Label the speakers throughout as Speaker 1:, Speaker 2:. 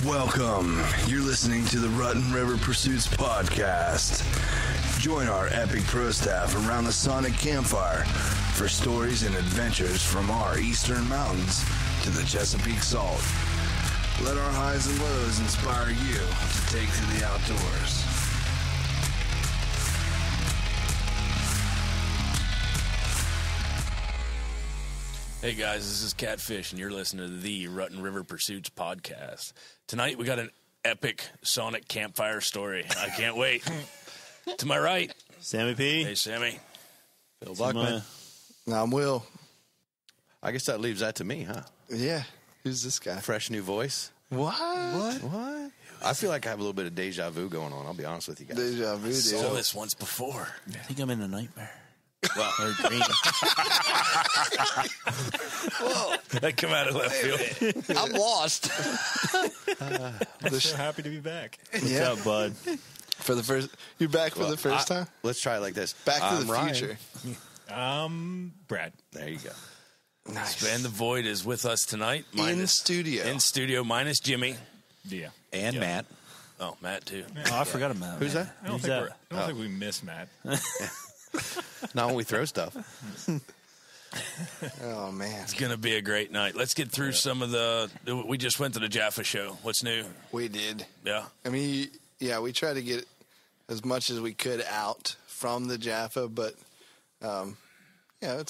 Speaker 1: Welcome. You're listening to the Rutten River Pursuits podcast. Join our epic pro staff around the Sonic Campfire for stories and adventures from our eastern mountains to the Chesapeake Salt. Let our highs and lows inspire you to take to the outdoors.
Speaker 2: Hey guys, this is Catfish, and you're listening to the Rutten River Pursuits podcast. Tonight we got an epic Sonic campfire story. I can't wait. To my right,
Speaker 3: Sammy P.
Speaker 2: Hey Sammy.
Speaker 4: Phil Buckman.
Speaker 5: I'm Will.
Speaker 4: I guess that leaves that to me, huh?
Speaker 5: Yeah. Who's this guy?
Speaker 4: Fresh new voice.
Speaker 5: What?
Speaker 4: I feel like I have a little bit of deja vu going on. I'll be honest with you guys.
Speaker 5: Deja vu, dude.
Speaker 2: Saw this once before.
Speaker 3: I think I'm in a nightmare.
Speaker 2: Well,
Speaker 3: Or a dream.
Speaker 2: that come out of left field.
Speaker 4: I'm lost.
Speaker 3: So happy to be back.
Speaker 5: Yeah.
Speaker 3: What's up, bud?
Speaker 5: For the first, you're back for the first time?
Speaker 4: Let's try it like this.
Speaker 5: Back to
Speaker 4: I'm
Speaker 5: the
Speaker 4: Ryan.
Speaker 5: future.
Speaker 3: Brad.
Speaker 4: There you go.
Speaker 5: Nice.
Speaker 2: Span the Void is with us tonight.
Speaker 5: In studio.
Speaker 2: In studio, minus Jimmy.
Speaker 3: Yeah.
Speaker 4: And Matt.
Speaker 2: Oh, Matt too.
Speaker 3: Oh, I forgot about
Speaker 4: Who's that?
Speaker 3: I don't think we miss Matt.
Speaker 4: Not when we throw stuff.
Speaker 5: Oh, man.
Speaker 2: It's going to be a great night. Let's get through some of the... We just went to the Jaffa show. What's new?
Speaker 5: We did.
Speaker 2: Yeah.
Speaker 5: I mean, yeah, we tried to get as much as we could out from the Jaffa, but, yeah,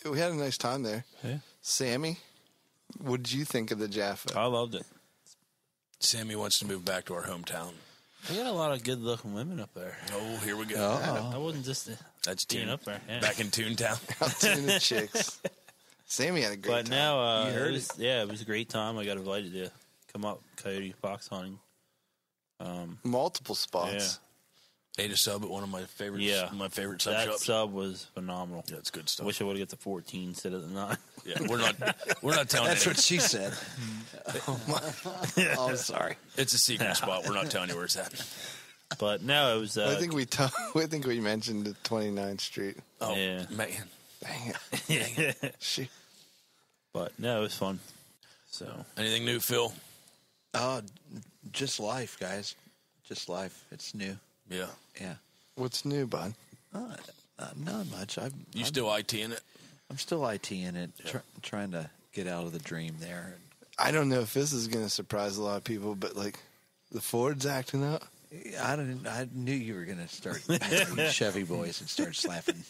Speaker 5: we had a nice time there.
Speaker 3: Yeah.
Speaker 5: Sammy, what did you think of the Jaffa?
Speaker 3: I loved it.
Speaker 2: Sammy wants to move back to our hometown.
Speaker 3: We got a lot of good-looking women up there.
Speaker 2: Oh, here we go.
Speaker 3: I wasn't just
Speaker 2: That's
Speaker 3: being
Speaker 2: Toon.
Speaker 3: up there. Yeah.
Speaker 2: Back in Toontown.
Speaker 5: Out to the chicks. Sammy had a great
Speaker 3: But
Speaker 5: time.
Speaker 3: now,
Speaker 4: You heard
Speaker 3: it was a great time. I got invited to come up coyote fox hunting.
Speaker 5: Multiple spots.
Speaker 2: Ate a sub at one of my favorite,
Speaker 3: Yeah.
Speaker 2: my favorite sub
Speaker 3: That
Speaker 2: shops.
Speaker 3: sub was phenomenal.
Speaker 2: Yeah, it's good stuff.
Speaker 3: Wish I would have got the 14 instead of the 9.
Speaker 2: Yeah, we're not telling.
Speaker 4: That's
Speaker 2: any-
Speaker 4: what she said. Oh, sorry.
Speaker 2: It's a secret spot. We're not telling you where it's at.
Speaker 3: But no, it was.
Speaker 5: I think we mentioned the 29th Street.
Speaker 2: Oh
Speaker 3: Yeah.
Speaker 2: man,
Speaker 5: Dang it. Shit.
Speaker 3: But no, it was fun. So
Speaker 2: anything new, Phil?
Speaker 6: Just life, guys. Just life. It's new.
Speaker 2: Yeah,
Speaker 6: Yeah.
Speaker 5: What's new, bud?
Speaker 6: Not much.
Speaker 2: you still IT in it?
Speaker 6: I'm still IT in it, trying to get out of the dream there.
Speaker 5: I don't know if this is going to surprise a lot of people, but like the Ford's acting up.
Speaker 6: I knew you were going to start you Chevy boys and start slapping.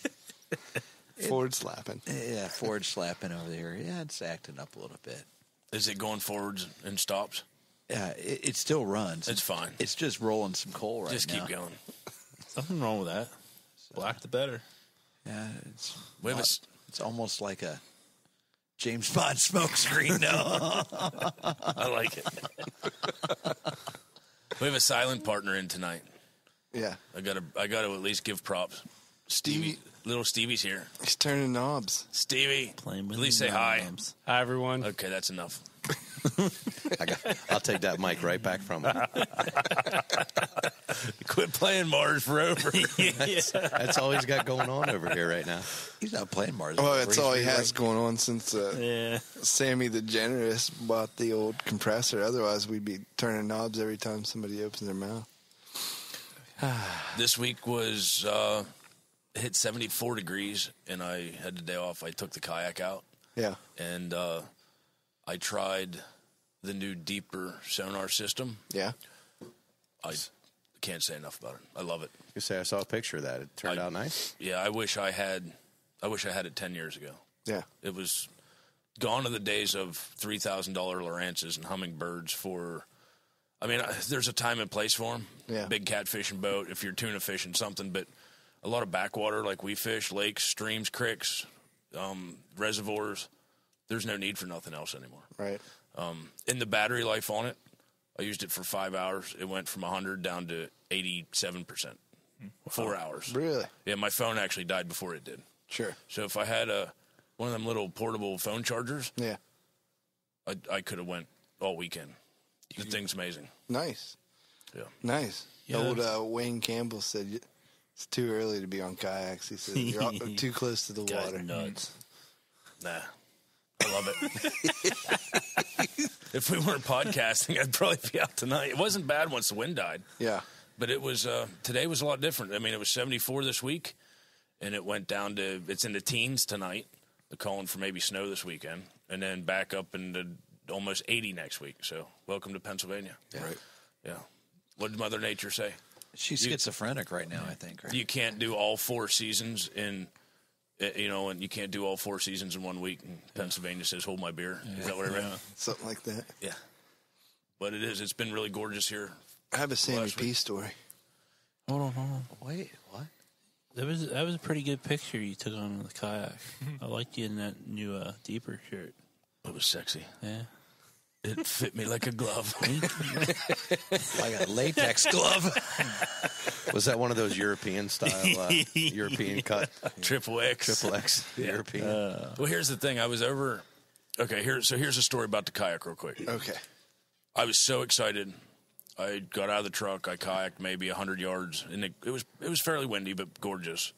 Speaker 5: Ford slapping.
Speaker 6: Yeah, Ford slapping over there. Yeah, it's acting up a little bit.
Speaker 2: Is it going forwards and stops?
Speaker 6: Yeah, it still runs.
Speaker 2: It's fine.
Speaker 6: It's just rolling some coal right
Speaker 2: Just
Speaker 6: now.
Speaker 2: keep going.
Speaker 3: nothing wrong with that. Black the better.
Speaker 6: Yeah, it's
Speaker 2: We have
Speaker 6: it's almost like a James Bond smoke screen now.
Speaker 2: I like it. We have a silent partner in tonight.
Speaker 5: Yeah.
Speaker 2: I gotta at least give props. Stevie, little Stevie's here.
Speaker 5: He's turning knobs.
Speaker 2: Stevie,
Speaker 3: Playing with
Speaker 2: at least
Speaker 3: the
Speaker 2: say hi.
Speaker 3: knobs.
Speaker 7: Hi, everyone.
Speaker 2: Okay, that's enough.
Speaker 4: I'll take that mic right back from him.
Speaker 2: Quit playing Mars Rover.
Speaker 4: That's all he's got going on over here right now.
Speaker 6: He's not playing Mars.
Speaker 5: Oh,
Speaker 6: Rover.
Speaker 5: that's
Speaker 6: He's
Speaker 5: all he
Speaker 6: rewriting-
Speaker 5: has going on since
Speaker 3: Yeah.
Speaker 5: Sammy the Generous bought the old compressor. Otherwise, we'd be turning knobs every time somebody opens their mouth.
Speaker 2: This week was hit 74 degrees, and I had the day off. I took the kayak out,
Speaker 5: Yeah.
Speaker 2: and I tried the new deeper sonar system.
Speaker 5: Yeah.
Speaker 2: I can't say enough about it. I love it.
Speaker 4: You say I saw a picture of that. It turned out nice.
Speaker 2: Yeah, I wish I had it 10 years ago.
Speaker 5: Yeah.
Speaker 2: It was gone are the days of $3,000 Lowrances and hummingbirds for. I mean, there's a time and place for them.
Speaker 5: Yeah.
Speaker 2: Big catfishing boat, if you're tuna fishing something, but a lot of backwater like we fish, lakes, streams, creeks, reservoirs. There's no need for nothing else anymore.
Speaker 5: Right.
Speaker 2: In the battery life on it, I used it for 5 hours. It went from 100 down to 87%. 4 hours.
Speaker 5: Really?
Speaker 2: Yeah, my phone actually died before it did.
Speaker 5: Sure.
Speaker 2: So if I had one of them little portable phone chargers,
Speaker 5: Yeah.
Speaker 2: I could have went all weekend. The thing's amazing.
Speaker 5: Nice.
Speaker 2: Yeah.
Speaker 5: Nice.
Speaker 3: Yeah.
Speaker 5: Old Wayne Campbell said it's too early to be on kayaks. He said you're too close to the
Speaker 3: Guy's
Speaker 5: water.
Speaker 3: nuts.
Speaker 2: Nah. I love it. If we weren't podcasting, I'd probably be out tonight. It wasn't bad once the wind died.
Speaker 5: Yeah.
Speaker 2: But it was today was a lot different. I mean, it was 74 this week, and it went down to it's in the teens tonight. They're calling for maybe snow this weekend, and then back up into almost 80 next week. So welcome to Pennsylvania.
Speaker 4: Yeah.
Speaker 5: Right.
Speaker 2: Yeah. What did Mother Nature say?
Speaker 6: She's schizophrenic right now, I think. Right?
Speaker 2: You can't do all 4 seasons in, and you can't do all 4 seasons in 1 week. And Pennsylvania says, "Hold my beer." Is that what I read?
Speaker 5: Something like that.
Speaker 2: Yeah. But it is. It's been really gorgeous here.
Speaker 5: I have a Sammy
Speaker 2: Last
Speaker 5: P
Speaker 2: week.
Speaker 5: story.
Speaker 3: Hold on.
Speaker 6: Wait, what?
Speaker 3: That was a pretty good picture you took on the kayak. I liked you in that new deeper shirt.
Speaker 2: It was sexy.
Speaker 3: Yeah.
Speaker 2: It fit me like a glove.
Speaker 6: Like a latex glove.
Speaker 4: Was that one of those European style, European cut?
Speaker 2: Triple X.
Speaker 4: Triple X European.
Speaker 2: Well, here's the thing. I was over. Okay, here's a story about the kayak real quick.
Speaker 5: Okay.
Speaker 2: I was so excited. I got out of the truck. I kayaked maybe 100 yards, and it was fairly windy but gorgeous.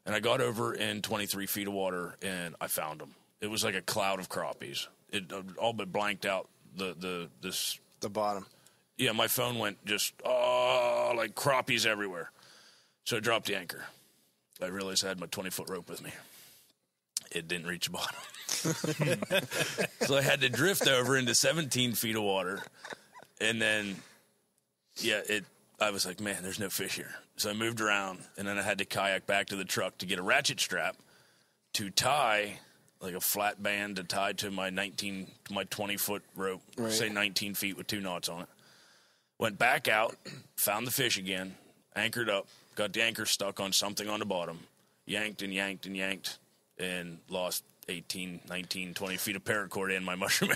Speaker 2: And I got over in 23 feet of water, and I found them. It was like a cloud of crappies. It all but blanked out the
Speaker 5: bottom.
Speaker 2: Yeah, my phone went just like crappies everywhere. So I dropped the anchor. I realized I had my 20-foot rope with me. It didn't reach the bottom. So I had to drift over into 17 feet of water. And then, I was like, man, there's no fish here. So I moved around, and then I had to kayak back to the truck to get a ratchet strap to tie, like a flat band to tie to my 20-foot rope,
Speaker 5: Right.
Speaker 2: say 19 feet with 2 knots on it. Went back out, found the fish again, anchored up, got the anchor stuck on something on the bottom, yanked and yanked and yanked, and lost 18, 19, 20 feet of paracord in my mushroom.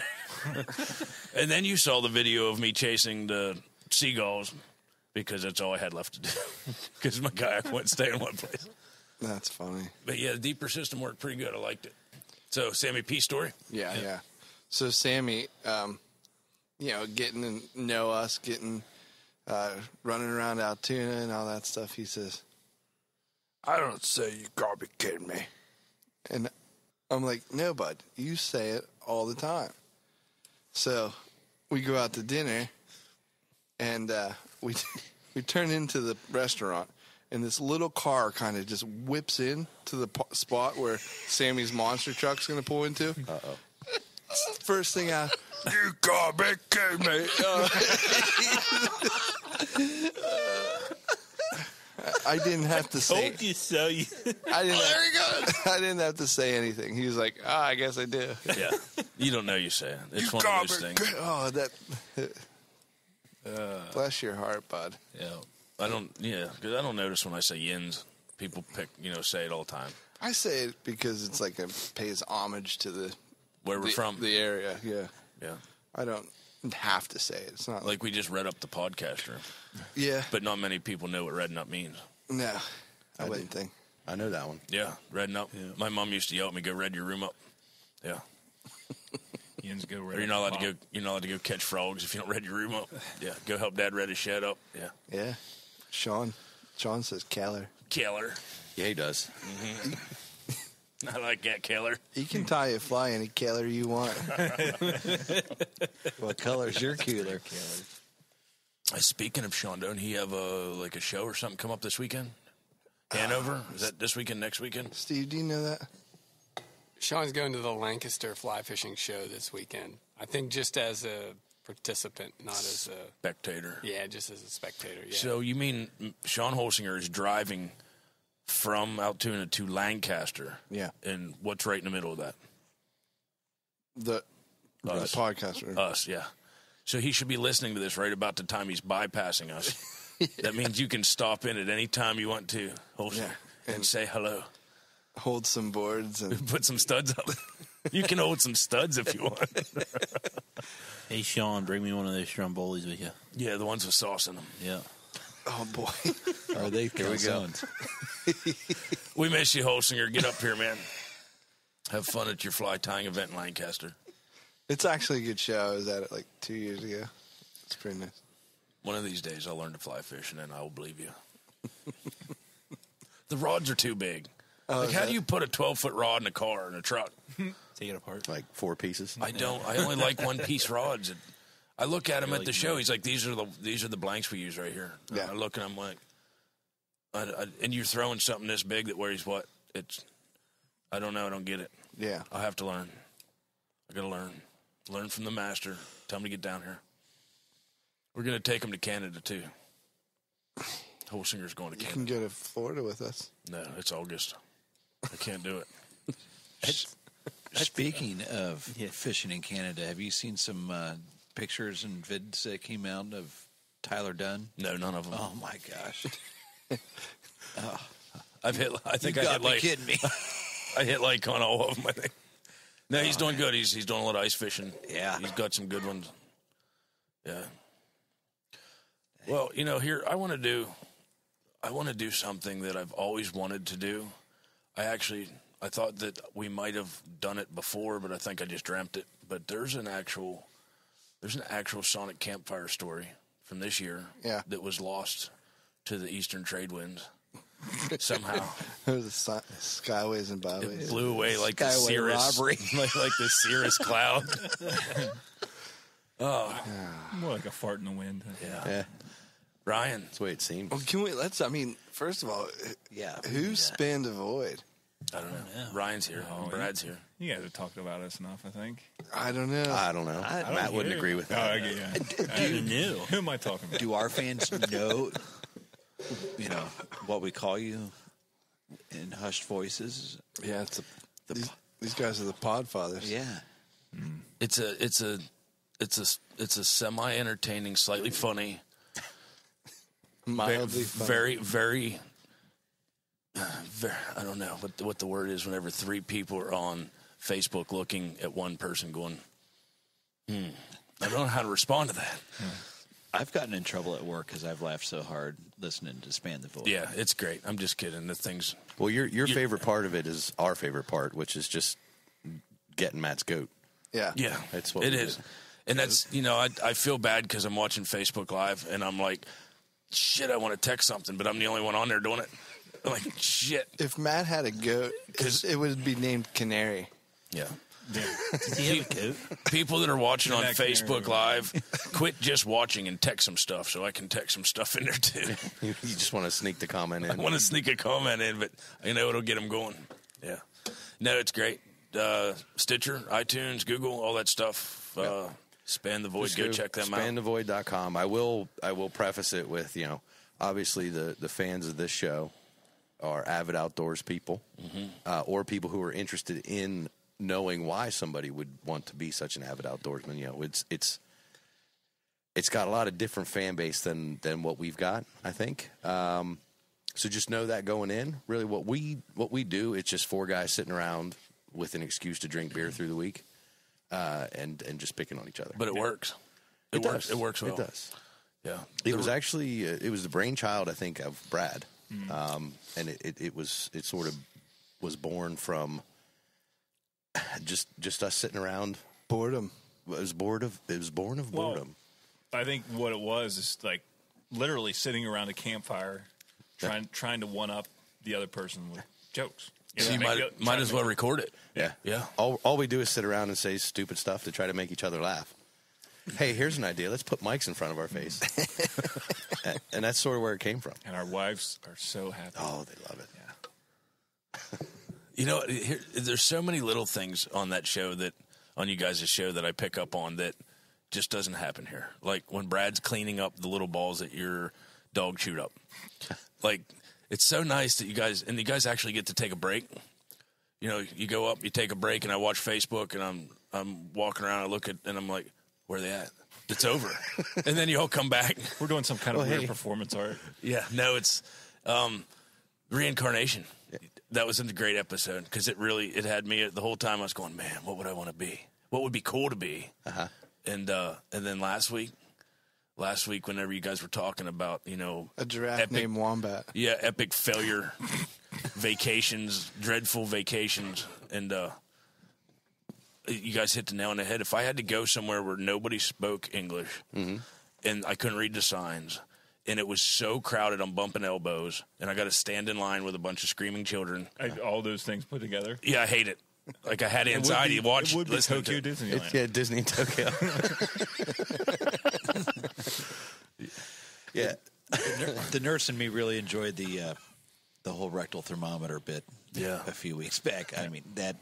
Speaker 2: And then you saw the video of me chasing the seagulls because that's all I had left to do because my kayak wouldn't stay in one place.
Speaker 5: That's funny.
Speaker 2: But yeah, the deeper system worked pretty good. I liked it. So, Sammy P story?
Speaker 5: Yeah. So Sammy, getting to know us, running around Altoona and all that stuff, he says, "I don't say you gotta be kidding me." And I'm like, "No, bud, you say it all the time." So we go out to dinner, and we turn into the restaurant, and this little car kind of just whips in to the spot where Sammy's monster truck's going to pull into.
Speaker 4: Uh-oh.
Speaker 5: First thing out, "You gotta be kidding me." I didn't have to say.
Speaker 3: Told you so.
Speaker 5: I didn't have to say anything. He was like, "I guess I do."
Speaker 2: Yeah. You don't know you say it. It's one of those things.
Speaker 5: Oh, that. Bless your heart, bud.
Speaker 2: Yeah. Because I don't notice when I say yins. People say it all the time.
Speaker 5: I say it because it's like it pays homage to the
Speaker 2: Where we're from.
Speaker 5: the area. Yeah,
Speaker 2: Yeah.
Speaker 5: I don't have to say it. It's not
Speaker 2: Like we just read up the podcaster.
Speaker 5: yeah,
Speaker 2: But not many people know what reading up means.
Speaker 5: no, I wouldn't think.
Speaker 4: I know that one.
Speaker 2: Yeah, reading up. Yeah. My mom used to yell at me, "Go read your room up." Yeah.
Speaker 7: Yins go
Speaker 2: Or you're not allowed to go. You're not allowed to go catch frogs if you don't read your room up. Yeah. Go help Dad read his shed up. Yeah.
Speaker 5: Yeah, Sean says Keller.
Speaker 2: Keller.
Speaker 4: Yeah, he does.
Speaker 2: I like that, Keller.
Speaker 5: He can tie a fly any Keller you want.
Speaker 6: What color's your cooler?
Speaker 2: Speaking of Sean, don't he have a show or something come up this weekend? Hanover? Is that this weekend, next weekend?
Speaker 5: Steve, do you know that?
Speaker 8: Sean's going to the Lancaster fly fishing show this weekend. I think just as a participant, not as a
Speaker 2: Spectator.
Speaker 8: Yeah, just as a spectator. Yeah.
Speaker 2: So you mean Sean Holsinger is driving from Altoona to Lancaster?
Speaker 5: Yeah.
Speaker 2: And what's right in the middle of that?
Speaker 5: The
Speaker 2: Us.
Speaker 5: podcaster.
Speaker 2: Us, yeah. So he should be listening to this right about the time he's bypassing us. That means you can stop in at any time you want to, Holsinger,
Speaker 5: Yeah.
Speaker 2: and say hello.
Speaker 5: Hold some boards and
Speaker 2: Put some studs up. You can hold some studs if you want.
Speaker 3: Hey, Sean, bring me one of those Strombolis with you.
Speaker 2: Yeah, the ones with sauce in them.
Speaker 3: Yeah.
Speaker 5: oh boy.
Speaker 6: Are they
Speaker 4: Here we go.
Speaker 6: calzones?
Speaker 2: We miss you, Holsinger. Get up here, man. Have fun at your fly tying event in Lancaster.
Speaker 5: It's actually a good show. I was at it like 2 years ago. It's pretty nice.
Speaker 2: One of these days, I'll learn to fly fish, and then I will believe you. The rods are too big.
Speaker 5: Oh,
Speaker 2: Like,
Speaker 5: is
Speaker 2: how
Speaker 5: that-
Speaker 2: do you put a 12-foot rod in a car in a truck?
Speaker 3: Take it apart.
Speaker 4: Like 4 pieces.
Speaker 2: I don't. I only like one-piece rods. And I look at him at the show. He's like, these are the blanks we use right here.
Speaker 5: Yeah.
Speaker 2: I look and I'm like, and you're throwing something this big that weighs what? I don't know. I don't get it.
Speaker 5: Yeah.
Speaker 2: I'll have to learn. I got to learn. Learn from the master. Tell him to get down here. We're going to take him to Canada, too. Holsinger's going to
Speaker 5: You
Speaker 2: Canada.
Speaker 5: can go to Florida with us.
Speaker 2: No, it's August. I can't do it.
Speaker 6: Speaking of fishing in Canada, have you seen some pictures and vids that came out of Tyler Dunn?
Speaker 2: No, none of them.
Speaker 6: Oh my gosh!
Speaker 2: I think
Speaker 6: You
Speaker 2: I
Speaker 6: got
Speaker 2: hit
Speaker 6: me
Speaker 2: like
Speaker 6: kidding me.
Speaker 2: I hit like on all of them. I think. No, he's doing good. He's doing a lot of ice fishing.
Speaker 6: Yeah.
Speaker 2: He's got some good ones. Yeah. Well, here I want to do something that I've always wanted to do. I thought that we might have done it before, but I think I just dreamt it. But there's an actual Sonic campfire story from this year that was lost to the Eastern trade winds somehow.
Speaker 5: There's the skyways and byways.
Speaker 2: It blew away like the
Speaker 6: Skyway
Speaker 2: cirrus,
Speaker 6: robbery.
Speaker 2: like the cirrus cloud.
Speaker 7: More like a fart in the wind.
Speaker 4: Yeah,
Speaker 2: Ryan,
Speaker 4: that's the way it seems.
Speaker 5: Well, first of all,
Speaker 6: Yeah.
Speaker 5: who spanned the void?
Speaker 2: I don't know. Ryan's here. Brad's here.
Speaker 7: You guys have talked about us enough, I think.
Speaker 5: I don't know.
Speaker 4: I don't know. Matt wouldn't agree with that.
Speaker 7: Oh, yeah.
Speaker 3: Who knew?
Speaker 7: Who am I talking about?
Speaker 6: Do our fans know? What we call you in hushed voices?
Speaker 5: Yeah, it's these guys are the Podfathers.
Speaker 6: Yeah.
Speaker 2: It's a semi-entertaining, slightly funny,
Speaker 5: Mildly funny.
Speaker 2: very, very. I don't know what the word is. Whenever 3 people are on Facebook looking at one person, going, I don't know how to respond to that.
Speaker 6: I've gotten in trouble at work because I've laughed so hard listening to Span the Void.
Speaker 2: Yeah, it's great. I'm just kidding. The things.
Speaker 4: Well, your favorite part of it is our favorite part, which is just getting Matt's goat.
Speaker 5: Yeah.
Speaker 2: Yeah,
Speaker 4: That's what
Speaker 2: it
Speaker 4: we
Speaker 2: is.
Speaker 4: do.
Speaker 2: And that's, I feel bad because I'm watching Facebook Live and I'm like, shit, I want to text something, but I'm the only one on there doing it. I'm like, shit.
Speaker 5: If Matt had a goat, it would be named Canary.
Speaker 2: Yeah.
Speaker 3: Does he have a coat?
Speaker 2: People that are watching on
Speaker 7: That
Speaker 2: Facebook
Speaker 7: Canary.
Speaker 2: Live, quit just watching and text some stuff so I can text some stuff in there too.
Speaker 4: You just want to sneak the comment
Speaker 2: I
Speaker 4: in.
Speaker 2: want to sneak a comment in, but I know it'll get them going. Yeah. No, it's great. Stitcher, iTunes, Google, all that stuff. Span the Void.
Speaker 4: Just
Speaker 2: Go check them out.
Speaker 4: SpanTheVoid.com. I will preface it with, obviously the fans of this show are avid outdoors people, or people who are interested in knowing why somebody would want to be such an avid outdoorsman. It's got a lot of different fan base than what we've got, I think. So just know that going in. Really, what we do, it's just 4 guys sitting around with an excuse to drink beer through the week, and just picking on each other.
Speaker 2: But it works.
Speaker 4: It
Speaker 2: works.
Speaker 4: does.
Speaker 2: It works well.
Speaker 4: It does.
Speaker 2: Yeah.
Speaker 4: It was actually it was the brainchild, I think, of Brad, and it sort of was born from just us sitting around.
Speaker 5: Boredom.
Speaker 4: It was born of boredom.
Speaker 7: I think what it was is like literally sitting around a campfire trying to one up the other person with jokes.
Speaker 2: So you might as well record it.
Speaker 4: Yeah,
Speaker 2: Yeah.
Speaker 4: All we do is sit around and say stupid stuff to try to make each other laugh. Hey, here's an idea. Let's put mics in front of our face, and that's sort of where it came from.
Speaker 7: And our wives are so happy.
Speaker 4: Oh, they love it.
Speaker 2: There's so many little things on that show on you guys' show that I pick up on that just doesn't happen here. Like when Brad's cleaning up the little balls that your dog chewed up. Like, it's so nice that you guys actually get to take a break. You go up, you take a break, and I watch Facebook, and I'm walking around, I look at, and I'm like, where are they at? It's over. And then you all come back.
Speaker 7: We're doing some kind of weird performance art.
Speaker 2: Yeah, no, it's reincarnation. That was a great episode because it had me the whole time. I was going, man, what would I want to be? What would be cool to be? And then last week, whenever you guys were talking about,
Speaker 5: A giraffe named Wombat.
Speaker 2: yeah, epic failure vacations, dreadful vacations, and you guys hit the nail on the head. If I had to go somewhere where nobody spoke English and I couldn't read the signs, and it was so crowded, I'm bumping elbows, and I got to stand in line with a bunch of screaming children.
Speaker 7: All those things put together.
Speaker 2: Yeah, I hate it. like I had anxiety.
Speaker 7: It
Speaker 2: Watch
Speaker 7: would be
Speaker 2: listening
Speaker 7: Tokyo
Speaker 2: to it.
Speaker 7: Disneyland.
Speaker 4: Yeah, Disney and Tokyo. Yeah.
Speaker 6: The nurse and me really enjoyed the whole rectal thermometer bit.
Speaker 2: Yeah.
Speaker 6: A few weeks back. I mean that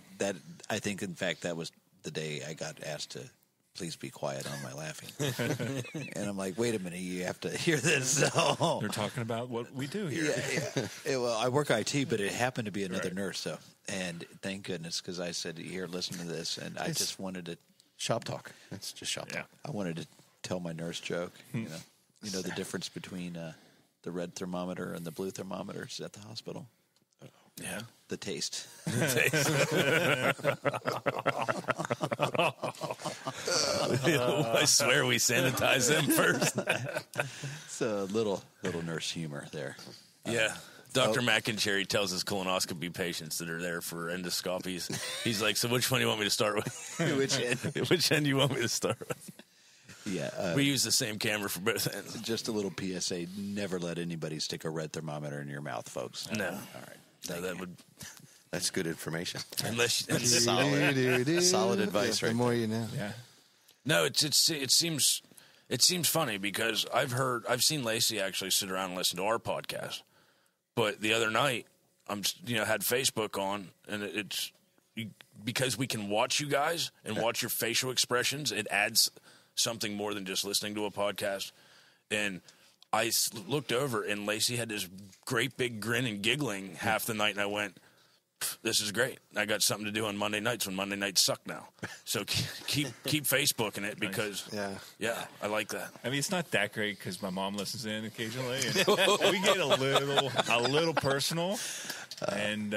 Speaker 6: I think in fact that was the day I got asked to please be quiet on my laughing. And I'm like, wait a minute, you have to hear this. So.
Speaker 7: They're talking about what we do here.
Speaker 6: Yeah. Well, I work IT, but it happened to be another nurse. So, and thank goodness because I said, here, listen to this, and I just wanted to
Speaker 4: Shop talk. It's just shop talk.
Speaker 6: I wanted to tell my nurse joke. You know the difference between the red thermometer and the blue thermometers at the hospital.
Speaker 2: Yeah.
Speaker 6: The taste.
Speaker 2: I swear we sanitize them first.
Speaker 6: It's a little nurse humor there.
Speaker 2: Yeah. Dr. McIntyre tells his colonoscopy patients that are there for endoscopies. He's like, so which one do you want me to start with?
Speaker 6: Which end?
Speaker 2: Which end do you want me to start with?
Speaker 6: Yeah.
Speaker 2: We use the same camera for both ends.
Speaker 6: Just a little PSA: never let anybody stick a red thermometer in your mouth, folks.
Speaker 2: No.
Speaker 6: All right.
Speaker 2: No, that would,
Speaker 4: That's good information.
Speaker 2: unless
Speaker 4: Solid advice,
Speaker 5: The
Speaker 4: right?
Speaker 5: more you know.
Speaker 7: Yeah.
Speaker 2: no, it seems funny because I've seen Lacey actually sit around and listen to our podcast, but the other night had Facebook on and because we can watch you guys and watch your facial expressions, it adds something more than just listening to a podcast. And I looked over and Lacey had this great big grin and giggling half the night, and I went, this is great. I got something to do on Monday nights when Monday nights suck now. So keep Facebooking it because I like that.
Speaker 7: I mean, it's not that great because my mom listens in occasionally, and we get a little personal. And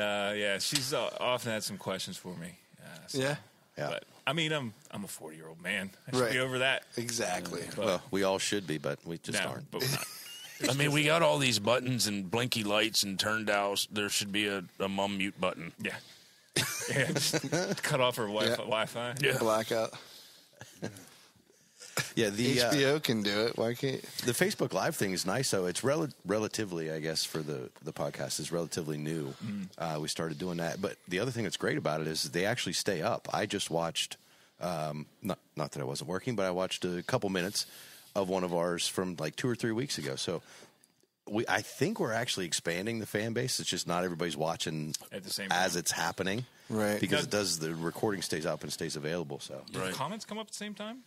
Speaker 7: she's often had some questions for me.
Speaker 5: Yeah.
Speaker 4: Yeah.
Speaker 7: But I mean, I'm a 40-year-old man. I should
Speaker 5: Right.
Speaker 7: be over that.
Speaker 5: Exactly.
Speaker 7: But,
Speaker 4: Well, we all should be, but we just
Speaker 7: no,
Speaker 4: aren't.
Speaker 7: but we're not.
Speaker 2: I mean, we got all these buttons and blinky lights and turn downs. There should be a mum mute button.
Speaker 7: Yeah. Yeah, just cut off her Wi-Fi.
Speaker 2: Yeah.
Speaker 5: Blackout.
Speaker 4: Yeah, the
Speaker 5: HBO can do it. Why can't?
Speaker 4: the Facebook Live thing is nice, though. It's relatively, I guess, for the podcast is relatively new. We started doing that, but the other thing that's great about it is they actually stay up. I just watched, not that I wasn't working, but I watched a couple minutes of one of ours from like 2 or 3 weeks ago. So I think we're actually expanding the fan base. It's just not everybody's watching
Speaker 7: At the same
Speaker 4: as
Speaker 7: time.
Speaker 4: it's happening,
Speaker 5: Right.
Speaker 4: Because the recording stays up and stays available. So
Speaker 7: Do the comments come up at the same time?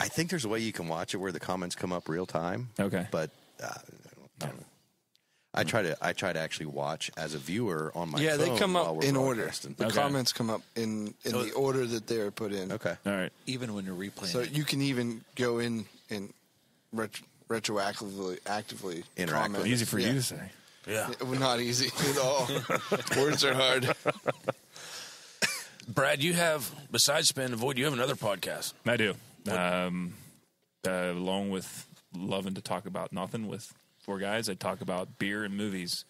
Speaker 4: I think there's a way you can watch it where the comments come up real time.
Speaker 7: Okay.
Speaker 4: But I don't know. I try to actually watch as a viewer on my phone.
Speaker 5: They come
Speaker 4: while
Speaker 5: up
Speaker 4: we're
Speaker 5: in order.
Speaker 4: broadcasting.
Speaker 5: The
Speaker 7: Okay.
Speaker 5: comments come up in the order that they're put in.
Speaker 4: Okay.
Speaker 7: All right.
Speaker 6: Even when you're replaying.
Speaker 5: So you can even go in and retroactively actively
Speaker 4: Interact
Speaker 5: comment.
Speaker 4: with
Speaker 7: Easy for you to say.
Speaker 2: Yeah.
Speaker 5: Well, not easy at all. Words are hard.
Speaker 2: Brad, you have, besides Spin the Void, you have another podcast.
Speaker 7: I do. Along with loving to talk about nothing with four guys, I talk about beer and movies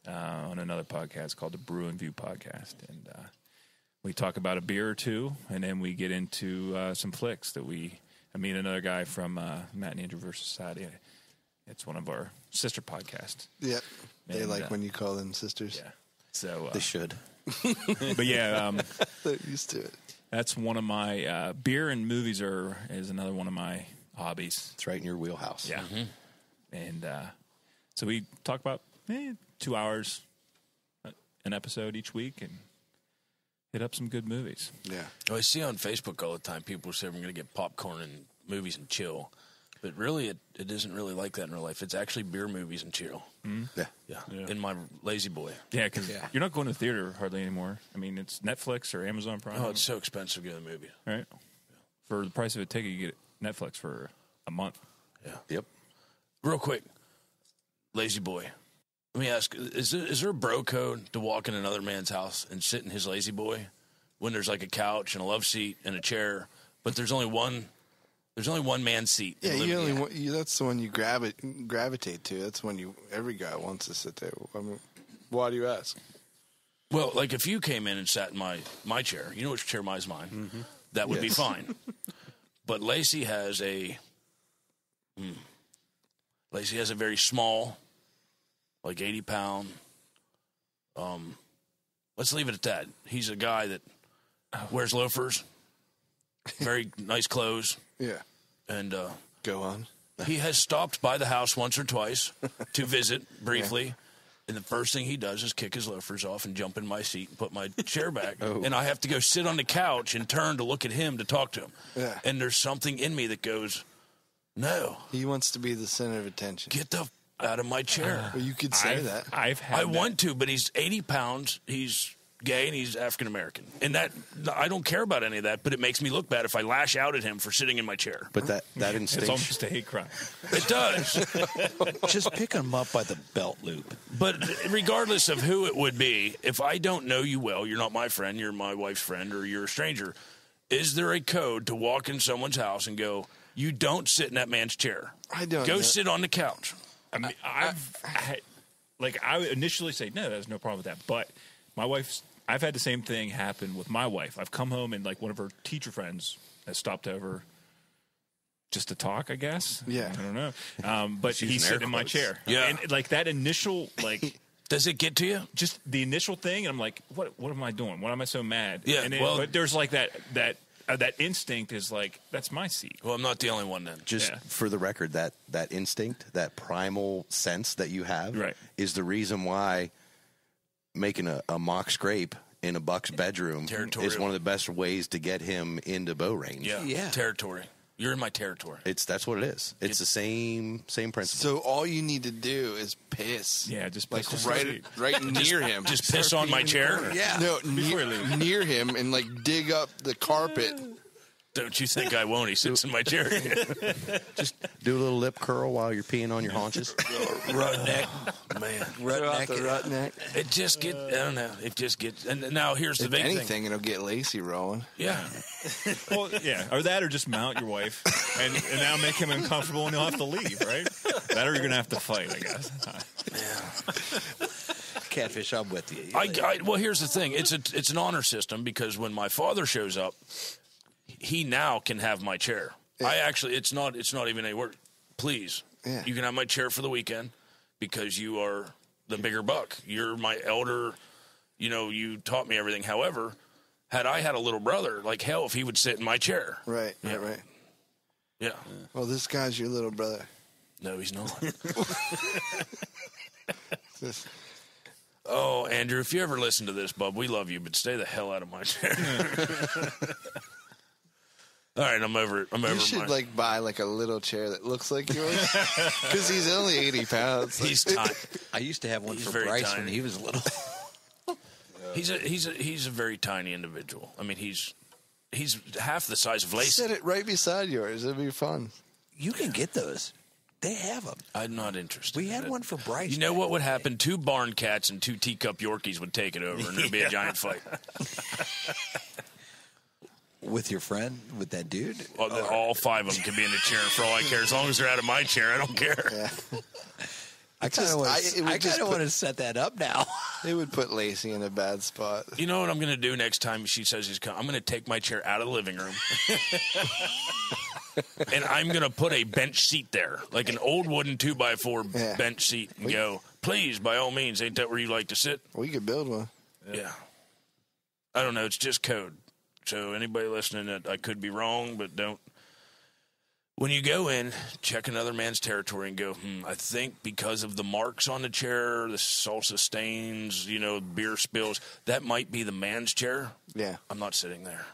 Speaker 7: on another podcast called the Brew and View Podcast. And we talk about a beer or two, and then we get into some flicks that I meet another guy from Matt and Andrew versus Society. It's one of our sister podcasts.
Speaker 5: Yep. They
Speaker 7: And,
Speaker 5: like when you call them sisters.
Speaker 7: Yeah. So,
Speaker 4: They should.
Speaker 7: but yeah,
Speaker 5: They're used to it.
Speaker 7: that's one of my beer and movies is another one of my hobbies.
Speaker 4: It's right in your wheelhouse.
Speaker 7: Yeah. And so we talk about 2 hours an episode each week and hit up some good movies.
Speaker 5: Yeah.
Speaker 2: I see on Facebook all the time people say we're going to get popcorn and movies and chill. But really, it isn't really like that in real life. It's actually beer, movies, and chill.
Speaker 4: Yeah.
Speaker 2: Yeah. In my lazy boy.
Speaker 7: Yeah, because you're not going to the theater hardly anymore. I mean, it's Netflix or Amazon Prime.
Speaker 2: Oh, it's so expensive to go to the movie.
Speaker 7: right? For the price of a ticket, you get Netflix for a month.
Speaker 2: Yeah.
Speaker 4: Yep.
Speaker 2: Real quick, lazy boy. Let me ask: is there a bro code to walk in another man's house and sit in his lazy boy when there's like a couch and a love seat and a chair, but there's only one man's seat? in
Speaker 5: Yeah,
Speaker 2: the
Speaker 5: you
Speaker 2: living
Speaker 5: only
Speaker 2: room?
Speaker 5: want, that's the one you gravitate to. That's when every guy wants to sit there. I mean, why do you ask?
Speaker 2: Well, like if you came in and sat in my chair, you know which chair mine's mine.
Speaker 5: Mm-hmm.
Speaker 2: That would be fine. But Lacey has a very small, like 80-pound, Let's leave it at that. He's a guy that wears loafers, very nice clothes,
Speaker 5: Yeah.
Speaker 2: and
Speaker 5: Go on.
Speaker 2: he has stopped by the house once or twice to visit briefly. And the first thing he does is kick his loafers off and jump in my seat and put my chair back. And I have to go sit on the couch and turn to look at him to talk to him.
Speaker 5: Yeah.
Speaker 2: And there's something in me that goes, no,
Speaker 5: He wants to be the center of attention.
Speaker 2: get the out of my chair.
Speaker 5: Well, you could say that.
Speaker 7: I've had
Speaker 2: I
Speaker 7: that.
Speaker 2: want to, but he's 80 pounds. He's gay and he's African American. And that I don't care about any of that, but it makes me look bad if I lash out at him for sitting in my chair.
Speaker 4: But that
Speaker 7: It's
Speaker 4: instinct.
Speaker 7: almost a hate crime.
Speaker 2: It does.
Speaker 6: Just pick him up by the belt loop.
Speaker 2: But regardless of who it would be, if I don't know you well, you're not my friend, you're my wife's friend, or you're a stranger, is there a code to walk in someone's house and go, you don't sit in that man's chair?
Speaker 5: I don't
Speaker 2: Go
Speaker 5: know.
Speaker 2: sit on the couch.
Speaker 7: I mean, I would initially say no, there's no problem with that. But I've had the same thing happen with my wife. I've come home and like one of her teacher friends has stopped over just to talk, I guess.
Speaker 5: Yeah.
Speaker 7: I don't know. But
Speaker 4: She's
Speaker 7: he's
Speaker 4: in air
Speaker 7: sitting in my
Speaker 4: quotes.
Speaker 7: chair.
Speaker 2: Yeah.
Speaker 7: And like that initial, like
Speaker 2: Does it get to you?
Speaker 7: just the initial thing, and I'm like, what am I doing? Why am I so mad?
Speaker 2: Yeah,
Speaker 7: And
Speaker 2: well-
Speaker 7: but there's like that instinct is like, that's my seat.
Speaker 2: Well, I'm not the only one then.
Speaker 4: Just
Speaker 7: Yeah.
Speaker 4: for the record, that instinct, that primal sense that you have,
Speaker 7: Right.
Speaker 4: is the reason why making a mock scrape in a buck's bedroom is
Speaker 2: Territorial.
Speaker 4: one of the best ways to get him into bow range.
Speaker 2: Yeah.
Speaker 6: Yeah.
Speaker 2: Territory. You're in my territory.
Speaker 4: That's what it is. It's the same principle.
Speaker 5: So all you need to do is piss.
Speaker 7: Yeah, just
Speaker 5: like
Speaker 7: piss
Speaker 5: right near him.
Speaker 2: Just piss on my chair?
Speaker 6: Yeah.
Speaker 5: No,
Speaker 7: Before you leave.
Speaker 5: near him and like dig up the carpet.
Speaker 2: Don't you think I won't? He sits in my chair.
Speaker 4: Just do a little lip curl while you're peeing on your haunches.
Speaker 6: Redneck.
Speaker 2: Man.
Speaker 5: Throw out the rut neck.
Speaker 2: It just gets, I don't know. It just gets, and now here's the
Speaker 5: If
Speaker 2: big
Speaker 5: anything,
Speaker 2: thing.
Speaker 5: it'll get Lacey rolling.
Speaker 2: Yeah.
Speaker 7: Well, yeah, or that, or just mount your wife, and now make him uncomfortable, and he'll have to leave, right? That, or you're gonna have to fight, I guess.
Speaker 6: Catfish, I'm with you.
Speaker 2: Well, here's the thing. It's an honor system because when my father shows up, he now can have my chair.
Speaker 5: Yeah.
Speaker 2: It's not even a word. Please,
Speaker 5: Yeah.
Speaker 2: you can have my chair for the weekend because you are the bigger buck. You're my elder. You know, you taught me everything. However, had I had a little brother, like hell, if he would sit in my chair.
Speaker 5: Right, right.
Speaker 2: Yeah.
Speaker 5: Well, this guy's your little brother.
Speaker 2: No, he's not. Oh, Andrew, if you ever listen to this, bub, we love you, but stay the hell out of my chair. All right, I'm over it.
Speaker 5: You should like buy like a little chair that looks like yours because he's only 80 pounds.
Speaker 2: He's tiny.
Speaker 6: I used to have one
Speaker 2: He's
Speaker 6: for
Speaker 2: very
Speaker 6: Bryce
Speaker 2: tiny.
Speaker 6: when he was little.
Speaker 2: He's a very tiny individual. I mean, he's half the size of Lacey.
Speaker 5: Set it right beside yours. It'd be fun.
Speaker 6: You can get those. They have them.
Speaker 2: I'm not interested.
Speaker 6: We had one for Bryce.
Speaker 2: You know
Speaker 6: back
Speaker 2: what
Speaker 6: in
Speaker 2: would
Speaker 6: the
Speaker 2: happen? 2 barn cats and 2 teacup Yorkies would take it over, and it'd be a giant fight.
Speaker 6: with your friend, with that dude.
Speaker 2: All 5 of them can be in the chair for all I care. As long as they're out of my chair, I don't care.
Speaker 5: Yeah.
Speaker 6: I kind of
Speaker 5: just
Speaker 6: want to set that up now.
Speaker 5: It would put Lacey in a bad spot.
Speaker 2: You know what I'm going to do next time she says he's coming? I'm going to take my chair out of the living room. And I'm going to put a bench seat there, like an old wooden 2x4
Speaker 5: Yeah.
Speaker 2: bench seat, and go, please, by all means, ain't that where you like to sit?
Speaker 5: We could build one.
Speaker 2: Yeah. I don't know. It's just code. So anybody listening, that I could be wrong, but don't. When you go in, check another man's territory and go, I think because of the marks on the chair, the salsa stains, beer spills, that might be the man's chair.
Speaker 5: Yeah,
Speaker 2: I'm not sitting there.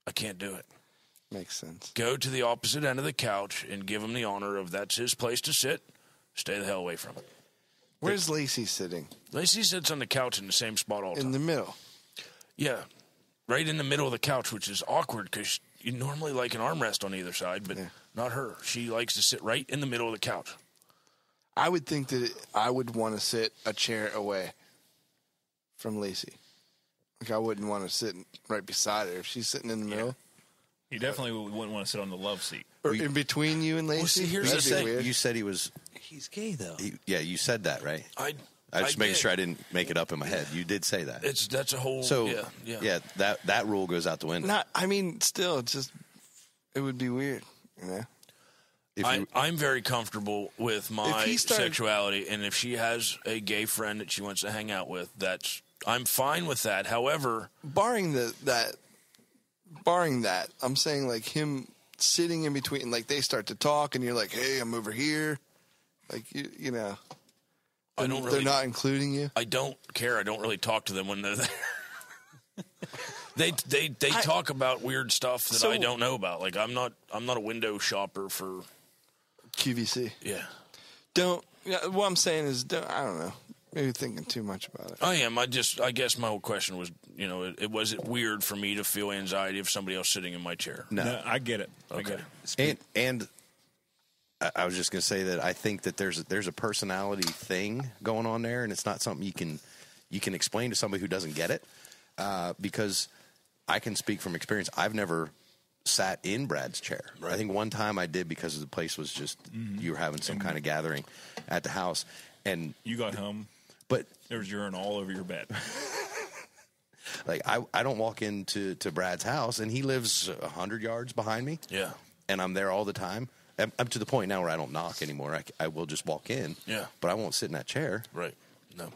Speaker 2: I can't do it.
Speaker 5: makes sense.
Speaker 2: Go to the opposite end of the couch and give him the honor of that's his place to sit. Stay the hell away from it.
Speaker 5: Where's Lacey sitting?
Speaker 2: Lacey sits on the couch in the same spot all the time.
Speaker 5: In the middle.
Speaker 2: Yeah, right in the middle of the couch, which is awkward because you normally like an armrest on either side, but not her. She likes to sit right in the middle of the couch.
Speaker 5: I would think that I would want to sit a chair away from Lacey. Like I wouldn't want to sit right beside her if she's sitting in the middle.
Speaker 7: You definitely wouldn't want to sit on the love seat.
Speaker 5: Or in between you and Lacey.
Speaker 2: see, here's
Speaker 5: That'd
Speaker 2: the
Speaker 5: be
Speaker 2: thing.
Speaker 5: weird.
Speaker 4: You said he was.
Speaker 6: He's gay though.
Speaker 4: You said that, right?
Speaker 2: I
Speaker 4: just making
Speaker 2: did.
Speaker 4: sure I didn't make it up in my head. You did say that.
Speaker 2: That's a whole.
Speaker 4: So
Speaker 2: yeah.
Speaker 4: that rule goes out the window.
Speaker 5: Not. I mean, still, it's just it would be weird. You know.
Speaker 2: I'm very comfortable with my
Speaker 5: If he started-
Speaker 2: sexuality, and if she has a gay friend that she wants to hang out with, that's I'm fine with that. However,
Speaker 5: barring that, I'm saying like him sitting in between, like they start to talk, and you're like, "Hey, I'm over here," like you know. They're not including you.
Speaker 2: I don't care. I don't really talk to them when they're there. They talk about weird stuff that I don't know about. Like I'm not a window shopper for
Speaker 5: QVC.
Speaker 2: Yeah.
Speaker 5: What I'm saying is, I don't know. Maybe thinking too much about it.
Speaker 2: I am. I guess my whole question was, it was it weird for me to feel anxiety of somebody else sitting in my chair?
Speaker 7: No, I get it.
Speaker 2: Okay.
Speaker 7: I get it.
Speaker 4: And I was just going to say that I think that there's a personality thing going on there, and it's not something you can explain to somebody who doesn't get it. Because I can speak from experience. I've never sat in Brad's chair. Right. I think one time I did because the place was just you were having some kind of gathering at the house, and
Speaker 7: you got home,
Speaker 4: but
Speaker 7: there was urine all over your bed.
Speaker 4: Like I don't walk into Brad's house, and he lives 100 yards behind me.
Speaker 2: Yeah,
Speaker 4: and I'm there all the time. I'm to the point now where I don't knock anymore. I will just walk in.
Speaker 2: Yeah,
Speaker 4: but I won't sit in that chair.
Speaker 2: Right. No.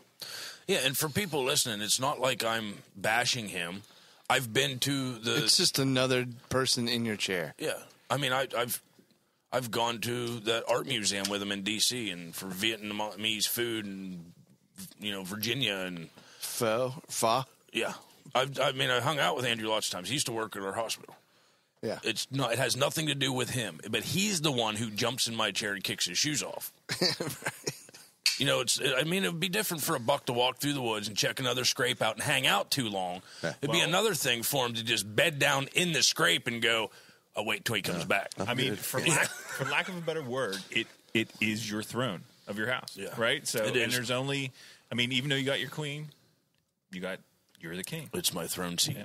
Speaker 2: Yeah, and for people listening, it's not like I'm bashing him. I've been to the.
Speaker 5: It's just another person in your chair.
Speaker 2: Yeah, I mean, I've gone to that art museum with him in D.C. and for Vietnamese food and Virginia and
Speaker 5: pho.
Speaker 2: Yeah, I hung out with Andrew lots of times. He used to work at our hospital.
Speaker 5: Yeah,
Speaker 2: it has nothing to do with him, but he's the one who jumps in my chair and kicks his shoes off.
Speaker 5: Right.
Speaker 2: It would be different for a buck to walk through the woods and check another scrape out and hang out too long. Yeah. It'd be another thing for him to just bed down in the scrape and go, "I'll wait till he comes back."
Speaker 7: I mean, for lack of a better word, it is your throne of your house, right? So, and there's only, even though you got your queen, you're the king.
Speaker 2: It's my throne seat. Yeah.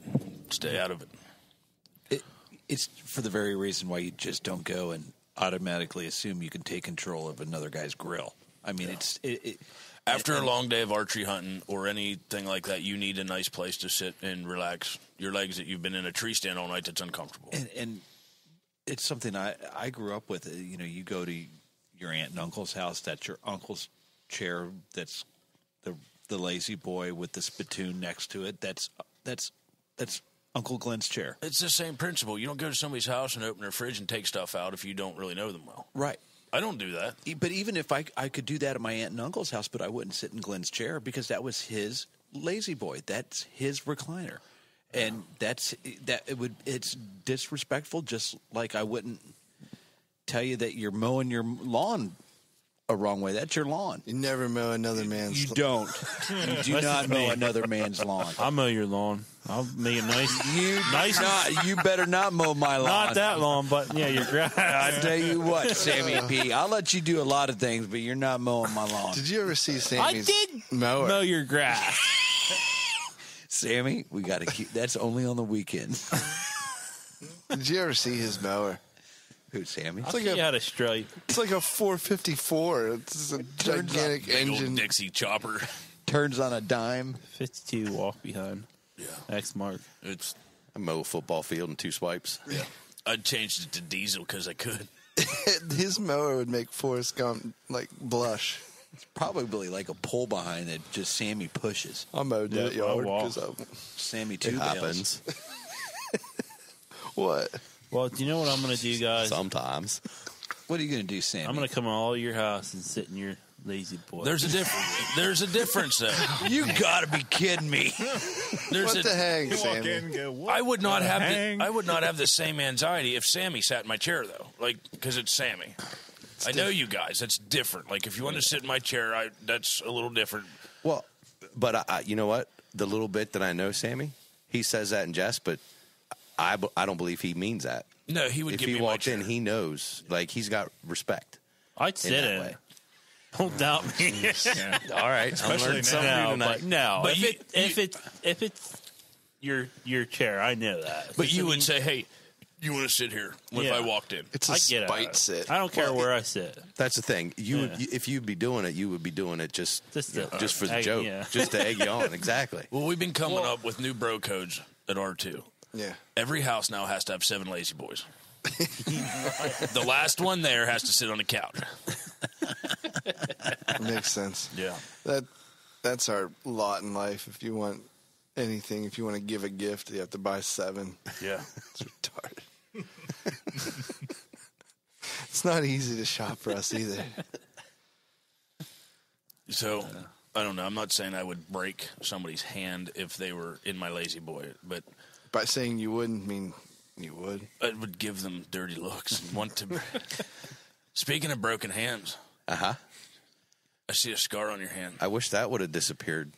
Speaker 2: Stay out of it.
Speaker 6: It's for the very reason why you just don't go and automatically assume you can take control of another guy's grill. After
Speaker 2: a long day of archery hunting or anything like that, you need a nice place to sit and relax your legs that you've been in a tree stand all night that's uncomfortable.
Speaker 6: And it's something I grew up with. You go to your aunt and uncle's house, that's your uncle's chair, that's the lazy boy with the spittoon next to it. That's Uncle Glenn's chair.
Speaker 2: It's the same principle. You don't go to somebody's house and open their fridge and take stuff out if you don't really know them well.
Speaker 6: Right.
Speaker 2: I don't do that.
Speaker 6: But even if I could do that at my aunt and uncle's house, but I wouldn't sit in Glenn's chair because that was his lazy boy. That's his recliner. And it's disrespectful, just like I wouldn't tell you that you're mowing your lawn a wrong way. That's your lawn.
Speaker 5: You never mow another man's
Speaker 6: lawn. You don't. You do not mow another man's lawn.
Speaker 3: I'll mow your lawn. I'll make it nice.
Speaker 6: You better not mow my lawn.
Speaker 3: Not that long, but yeah, your grass.
Speaker 6: I tell you what, Sammy P. I'll let you do a lot of things, but you're not mowing my lawn.
Speaker 5: Did you ever see Sammy's
Speaker 3: mower? Mow your grass.
Speaker 6: Sammy, we got to keep. That's only on the weekends.
Speaker 5: Did you ever see his mower?
Speaker 6: Who, Sammy?
Speaker 3: It's like he had a stripe.
Speaker 5: It's like a 454. It's a gigantic engine.
Speaker 2: Old Dixie chopper.
Speaker 6: Turns on a dime.
Speaker 3: 52 walk behind.
Speaker 2: Yeah.
Speaker 3: X mark.
Speaker 2: It's
Speaker 4: a mow a football field in 2 swipes.
Speaker 2: Yeah. I changed it to diesel because I could.
Speaker 5: His mower would make Forrest Gump blush.
Speaker 6: It's probably like a pull behind that just Sammy pushes.
Speaker 5: I mowed that yard because
Speaker 6: Sammy too
Speaker 4: happens.
Speaker 5: What?
Speaker 3: Well, do you know what I'm going to do, guys?
Speaker 4: Sometimes.
Speaker 6: What are you going to do, Sammy?
Speaker 3: I'm going to come all to your house and sit in your lazy boy.
Speaker 2: There's a difference, though.
Speaker 6: You got to be kidding me.
Speaker 5: What the heck, Sammy?
Speaker 2: I would not have the same anxiety if Sammy sat in my chair, though, because it's Sammy. I know you guys. That's different. Like, if you want to sit in my chair, that's a little different.
Speaker 4: Well, but you know what? The little bit that I know, Sammy, he says that in jest, but I don't believe he means that.
Speaker 2: No, he would give me my chair.
Speaker 4: If he walked in, he knows. Like, he's got respect.
Speaker 3: I'd sit in it. Don't doubt me.
Speaker 2: Yeah. All right.
Speaker 3: Especially now. But if it's your chair, I know that.
Speaker 2: But you would say, hey, you want to sit here if I walked in.
Speaker 5: It's a spite sit.
Speaker 3: I don't care where I sit.
Speaker 4: That's the thing. If you'd be doing it, you would be doing it just for the joke. Yeah. Just to egg you on. Exactly.
Speaker 2: Well, we've been coming up with new bro codes at R2.
Speaker 5: Yeah.
Speaker 2: Every house now has to have 7 lazy boys. The last one there has to sit on the couch.
Speaker 5: Makes sense.
Speaker 2: Yeah.
Speaker 5: That That's our lot in life. If you want anything, if you want to give a gift, you have to buy 7.
Speaker 2: Yeah.
Speaker 5: It's retarded. It's not easy to shop for us either.
Speaker 2: So, I don't know. I'm not saying I would break somebody's hand if they were in my lazy boy, but
Speaker 5: By saying you wouldn't mean you would.
Speaker 2: I would give them dirty looks and want to. Speaking of broken hands,
Speaker 4: Uh-huh.
Speaker 2: I see a scar on your hand.
Speaker 4: I wish that would have disappeared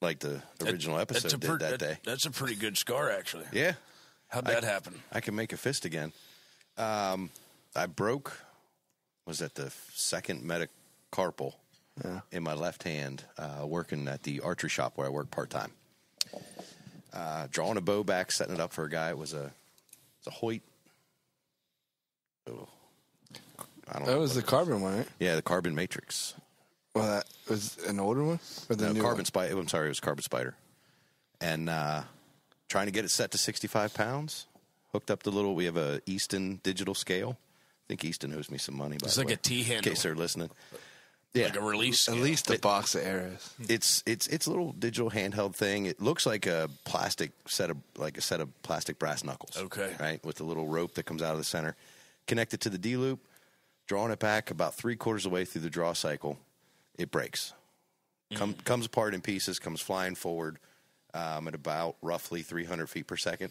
Speaker 4: like the original episode did that day.
Speaker 2: That's a pretty good scar, actually.
Speaker 4: Yeah.
Speaker 2: How'd that happen?
Speaker 4: I can make a fist again. I broke, was at the second metacarpal in my left hand, working at the archery shop where I work part-time. Drawing a bow back, setting it up for a guy. It was a Hoyt. Oh, I don't know.
Speaker 5: That was the carbon one, right?
Speaker 4: Yeah, the Carbon Matrix.
Speaker 5: Well, that was an older one? Or the new
Speaker 4: Carbon
Speaker 5: one?
Speaker 4: Spider. I'm sorry, it was Carbon Spider. And trying to get it set to 65 pounds. Hooked up we have a Easton digital scale. I think Easton owes me some money.
Speaker 2: It's
Speaker 4: by
Speaker 2: like
Speaker 4: the
Speaker 2: a
Speaker 4: way,
Speaker 2: T-handle.
Speaker 4: in case they're listening. Yeah,
Speaker 2: Like a release
Speaker 5: At
Speaker 2: scale.
Speaker 5: least a box of arrows.
Speaker 4: it's a little digital handheld thing. It looks like a set of plastic brass knuckles.
Speaker 2: Okay.
Speaker 4: Right, with a little rope that comes out of the center, connected to the D loop. Drawing it back about 3/4 of the way through the draw cycle, it breaks. Comes apart in pieces. Comes flying forward at about roughly 300 feet per second.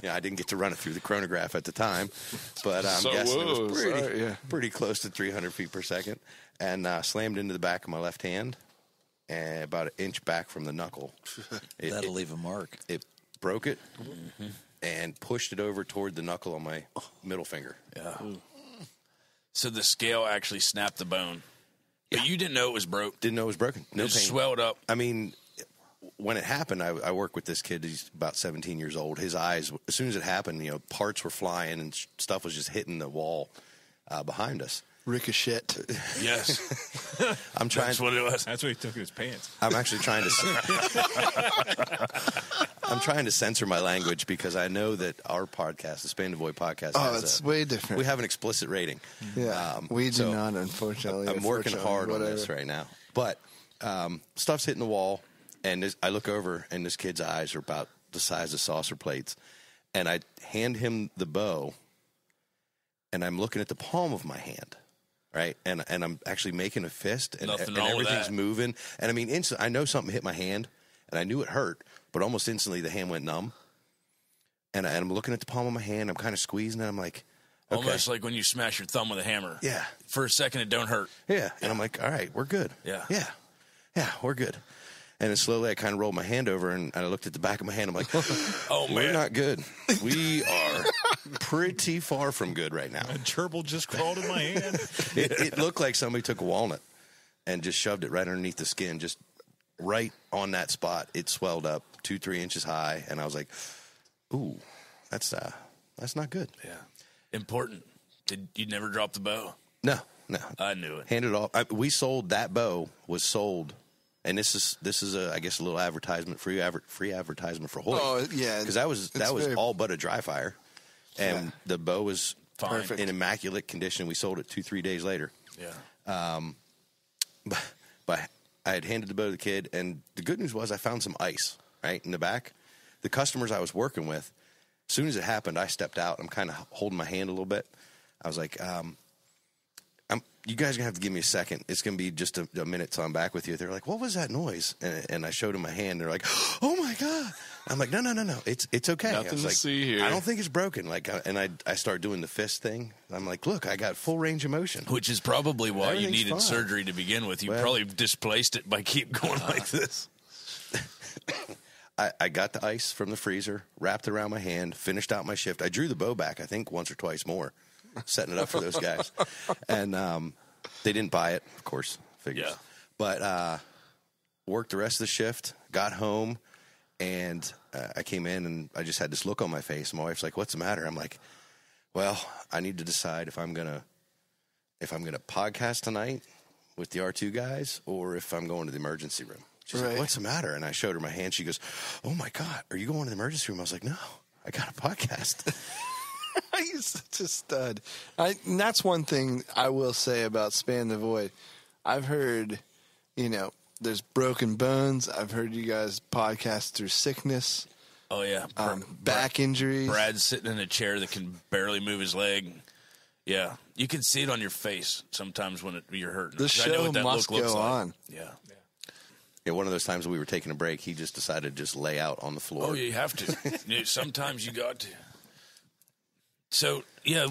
Speaker 4: Yeah, I didn't get to run it through the chronograph at the time, but I'm guessing it was pretty close to 300 feet per second, and slammed into the back of my left hand, and about an inch back from the knuckle.
Speaker 6: That'll leave a mark.
Speaker 4: It broke it and pushed it over toward the knuckle on my middle finger.
Speaker 2: Yeah. So the scale actually snapped the bone. But you didn't know it was broke.
Speaker 4: Didn't know it was broken. No
Speaker 2: It
Speaker 4: pain.
Speaker 2: swelled up.
Speaker 4: I mean, when it happened, I work with this kid. He's about 17 years old. His eyes, as soon as it happened, parts were flying and stuff was just hitting the wall behind us.
Speaker 5: Ricochet.
Speaker 2: Yes.
Speaker 4: I'm trying.
Speaker 2: That's what it was.
Speaker 7: That's what he took in his pants.
Speaker 4: I'm actually trying to. I'm trying to censor my language because I know that our podcast, the Span the Void podcast,
Speaker 5: It's way different.
Speaker 4: we have an explicit rating.
Speaker 5: Yeah, we do
Speaker 4: so
Speaker 5: not, unfortunately.
Speaker 4: I'm working hard on this
Speaker 5: whatever.
Speaker 4: right now. But stuff's hitting the wall, and I look over, and this kid's eyes are about the size of saucer plates. And I hand him the bow, and I'm looking at the palm of my hand, right? And I'm actually making a fist, and
Speaker 2: Nothing wrong with
Speaker 4: everything's
Speaker 2: that.
Speaker 4: moving. And I mean, I know something hit my hand, and I knew it hurt, but almost instantly the hand went numb. And I'm looking at the palm of my hand. I'm kind of squeezing it. I'm like, okay.
Speaker 2: Almost like when you smash your thumb with a hammer.
Speaker 4: Yeah.
Speaker 2: For a second, it don't hurt.
Speaker 4: Yeah. And I'm like, all right, we're good.
Speaker 2: Yeah.
Speaker 4: Yeah, we're good. And then slowly I kind of rolled my hand over and I looked at the back of my hand. I'm like,
Speaker 2: Oh,
Speaker 4: we're
Speaker 2: man.
Speaker 4: not good. We are pretty far from good right now.
Speaker 7: A gerbil just crawled in my hand.
Speaker 4: It looked like somebody took a walnut and just shoved it right underneath the skin, just right on that spot. It swelled up 2-3 inches high. And I was like, ooh, that's not good.
Speaker 2: Yeah. Important. You never drop the bow?
Speaker 4: No.
Speaker 2: I knew it.
Speaker 4: Handed off. We sold that bow. Was sold, and this is I guess a little advertisement, free advertisement for Hoyt.
Speaker 5: Oh, yeah.
Speaker 4: because that was
Speaker 5: very-
Speaker 4: all but a dry fire, and the bow was
Speaker 2: Fine.
Speaker 4: in immaculate condition. We sold it 2-3 days later.
Speaker 2: Yeah.
Speaker 4: But I had handed the bow to the kid, and the good news was I found some ice right in the back. The customers I was working with, as soon as it happened, I stepped out. I'm kind of holding my hand a little bit. I was like, you guys are going to have to give me a second. It's going to be just a minute till I'm back with you. They're like, what was that noise? And I showed them my hand. They're like, oh, my God. I'm like, no. It's okay.
Speaker 5: Nothing
Speaker 4: I was
Speaker 5: to
Speaker 4: like,
Speaker 5: see here.
Speaker 4: I don't think it's broken. I start doing the fist thing. I'm like, look, I got full range of motion.
Speaker 2: Which is probably why you
Speaker 4: Everything's
Speaker 2: needed
Speaker 4: fine.
Speaker 2: surgery to begin with. You
Speaker 4: Well-
Speaker 2: probably displaced it by keep going like this.
Speaker 4: I got the ice from the freezer, wrapped it around my hand, finished out my shift. I drew the bow back, I think, once or twice more, setting it up for those guys. And they didn't buy it, of course. Figures.
Speaker 2: Yeah.
Speaker 4: But worked the rest of the shift, got home, and I came in, and I just had this look on my face. My wife's like, what's the matter? I'm like, well, I need to decide if I'm gonna podcast tonight with the R2 guys or if I'm going to the emergency room. She's like,
Speaker 5: Right.
Speaker 4: what's the matter? And I showed her my hand. She goes, oh, my God, are you going to the emergency room? I was like, no, I got a podcast.
Speaker 5: He's such a stud. And that's one thing I will say about Span the Void. I've heard, there's broken bones. I've heard you guys podcast through sickness,
Speaker 2: Oh yeah,
Speaker 5: back injuries.
Speaker 2: Brad's sitting in a chair that can barely move his leg. Yeah, you can see it on your face sometimes when you're hurting.
Speaker 5: The
Speaker 2: 'Cause I know
Speaker 5: show
Speaker 2: what that
Speaker 5: must
Speaker 2: look looks
Speaker 5: go
Speaker 2: like.
Speaker 5: on.
Speaker 2: Yeah.
Speaker 4: Yeah, one of those times we were taking a break, he just decided to just lay out on the floor.
Speaker 2: Oh, you have to. Sometimes you got to. So yeah,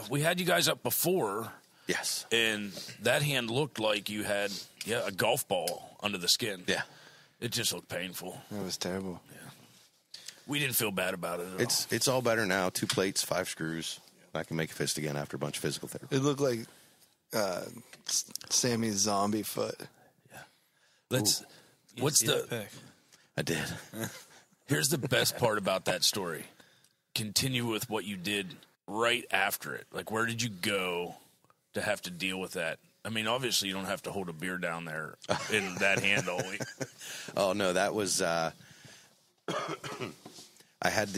Speaker 2: we had you guys up before,
Speaker 4: Yes.
Speaker 2: and that hand looked like you had a golf ball under the skin.
Speaker 4: Yeah.
Speaker 2: It just looked painful.
Speaker 5: That was terrible.
Speaker 2: We didn't feel bad about it at all.
Speaker 4: It's all better now. 2 plates, 5 screws. I can make a fist again after a bunch of physical therapy.
Speaker 5: It looked like Sammy's zombie foot.
Speaker 2: What's the?
Speaker 3: pic?
Speaker 4: I did.
Speaker 2: Here's the best part about that story. Continue with what you did right after it. Like, where did you go to have to deal with that? I mean, obviously, you don't have to hold a beer down there in that hand all week.
Speaker 4: Oh, no, that was... I had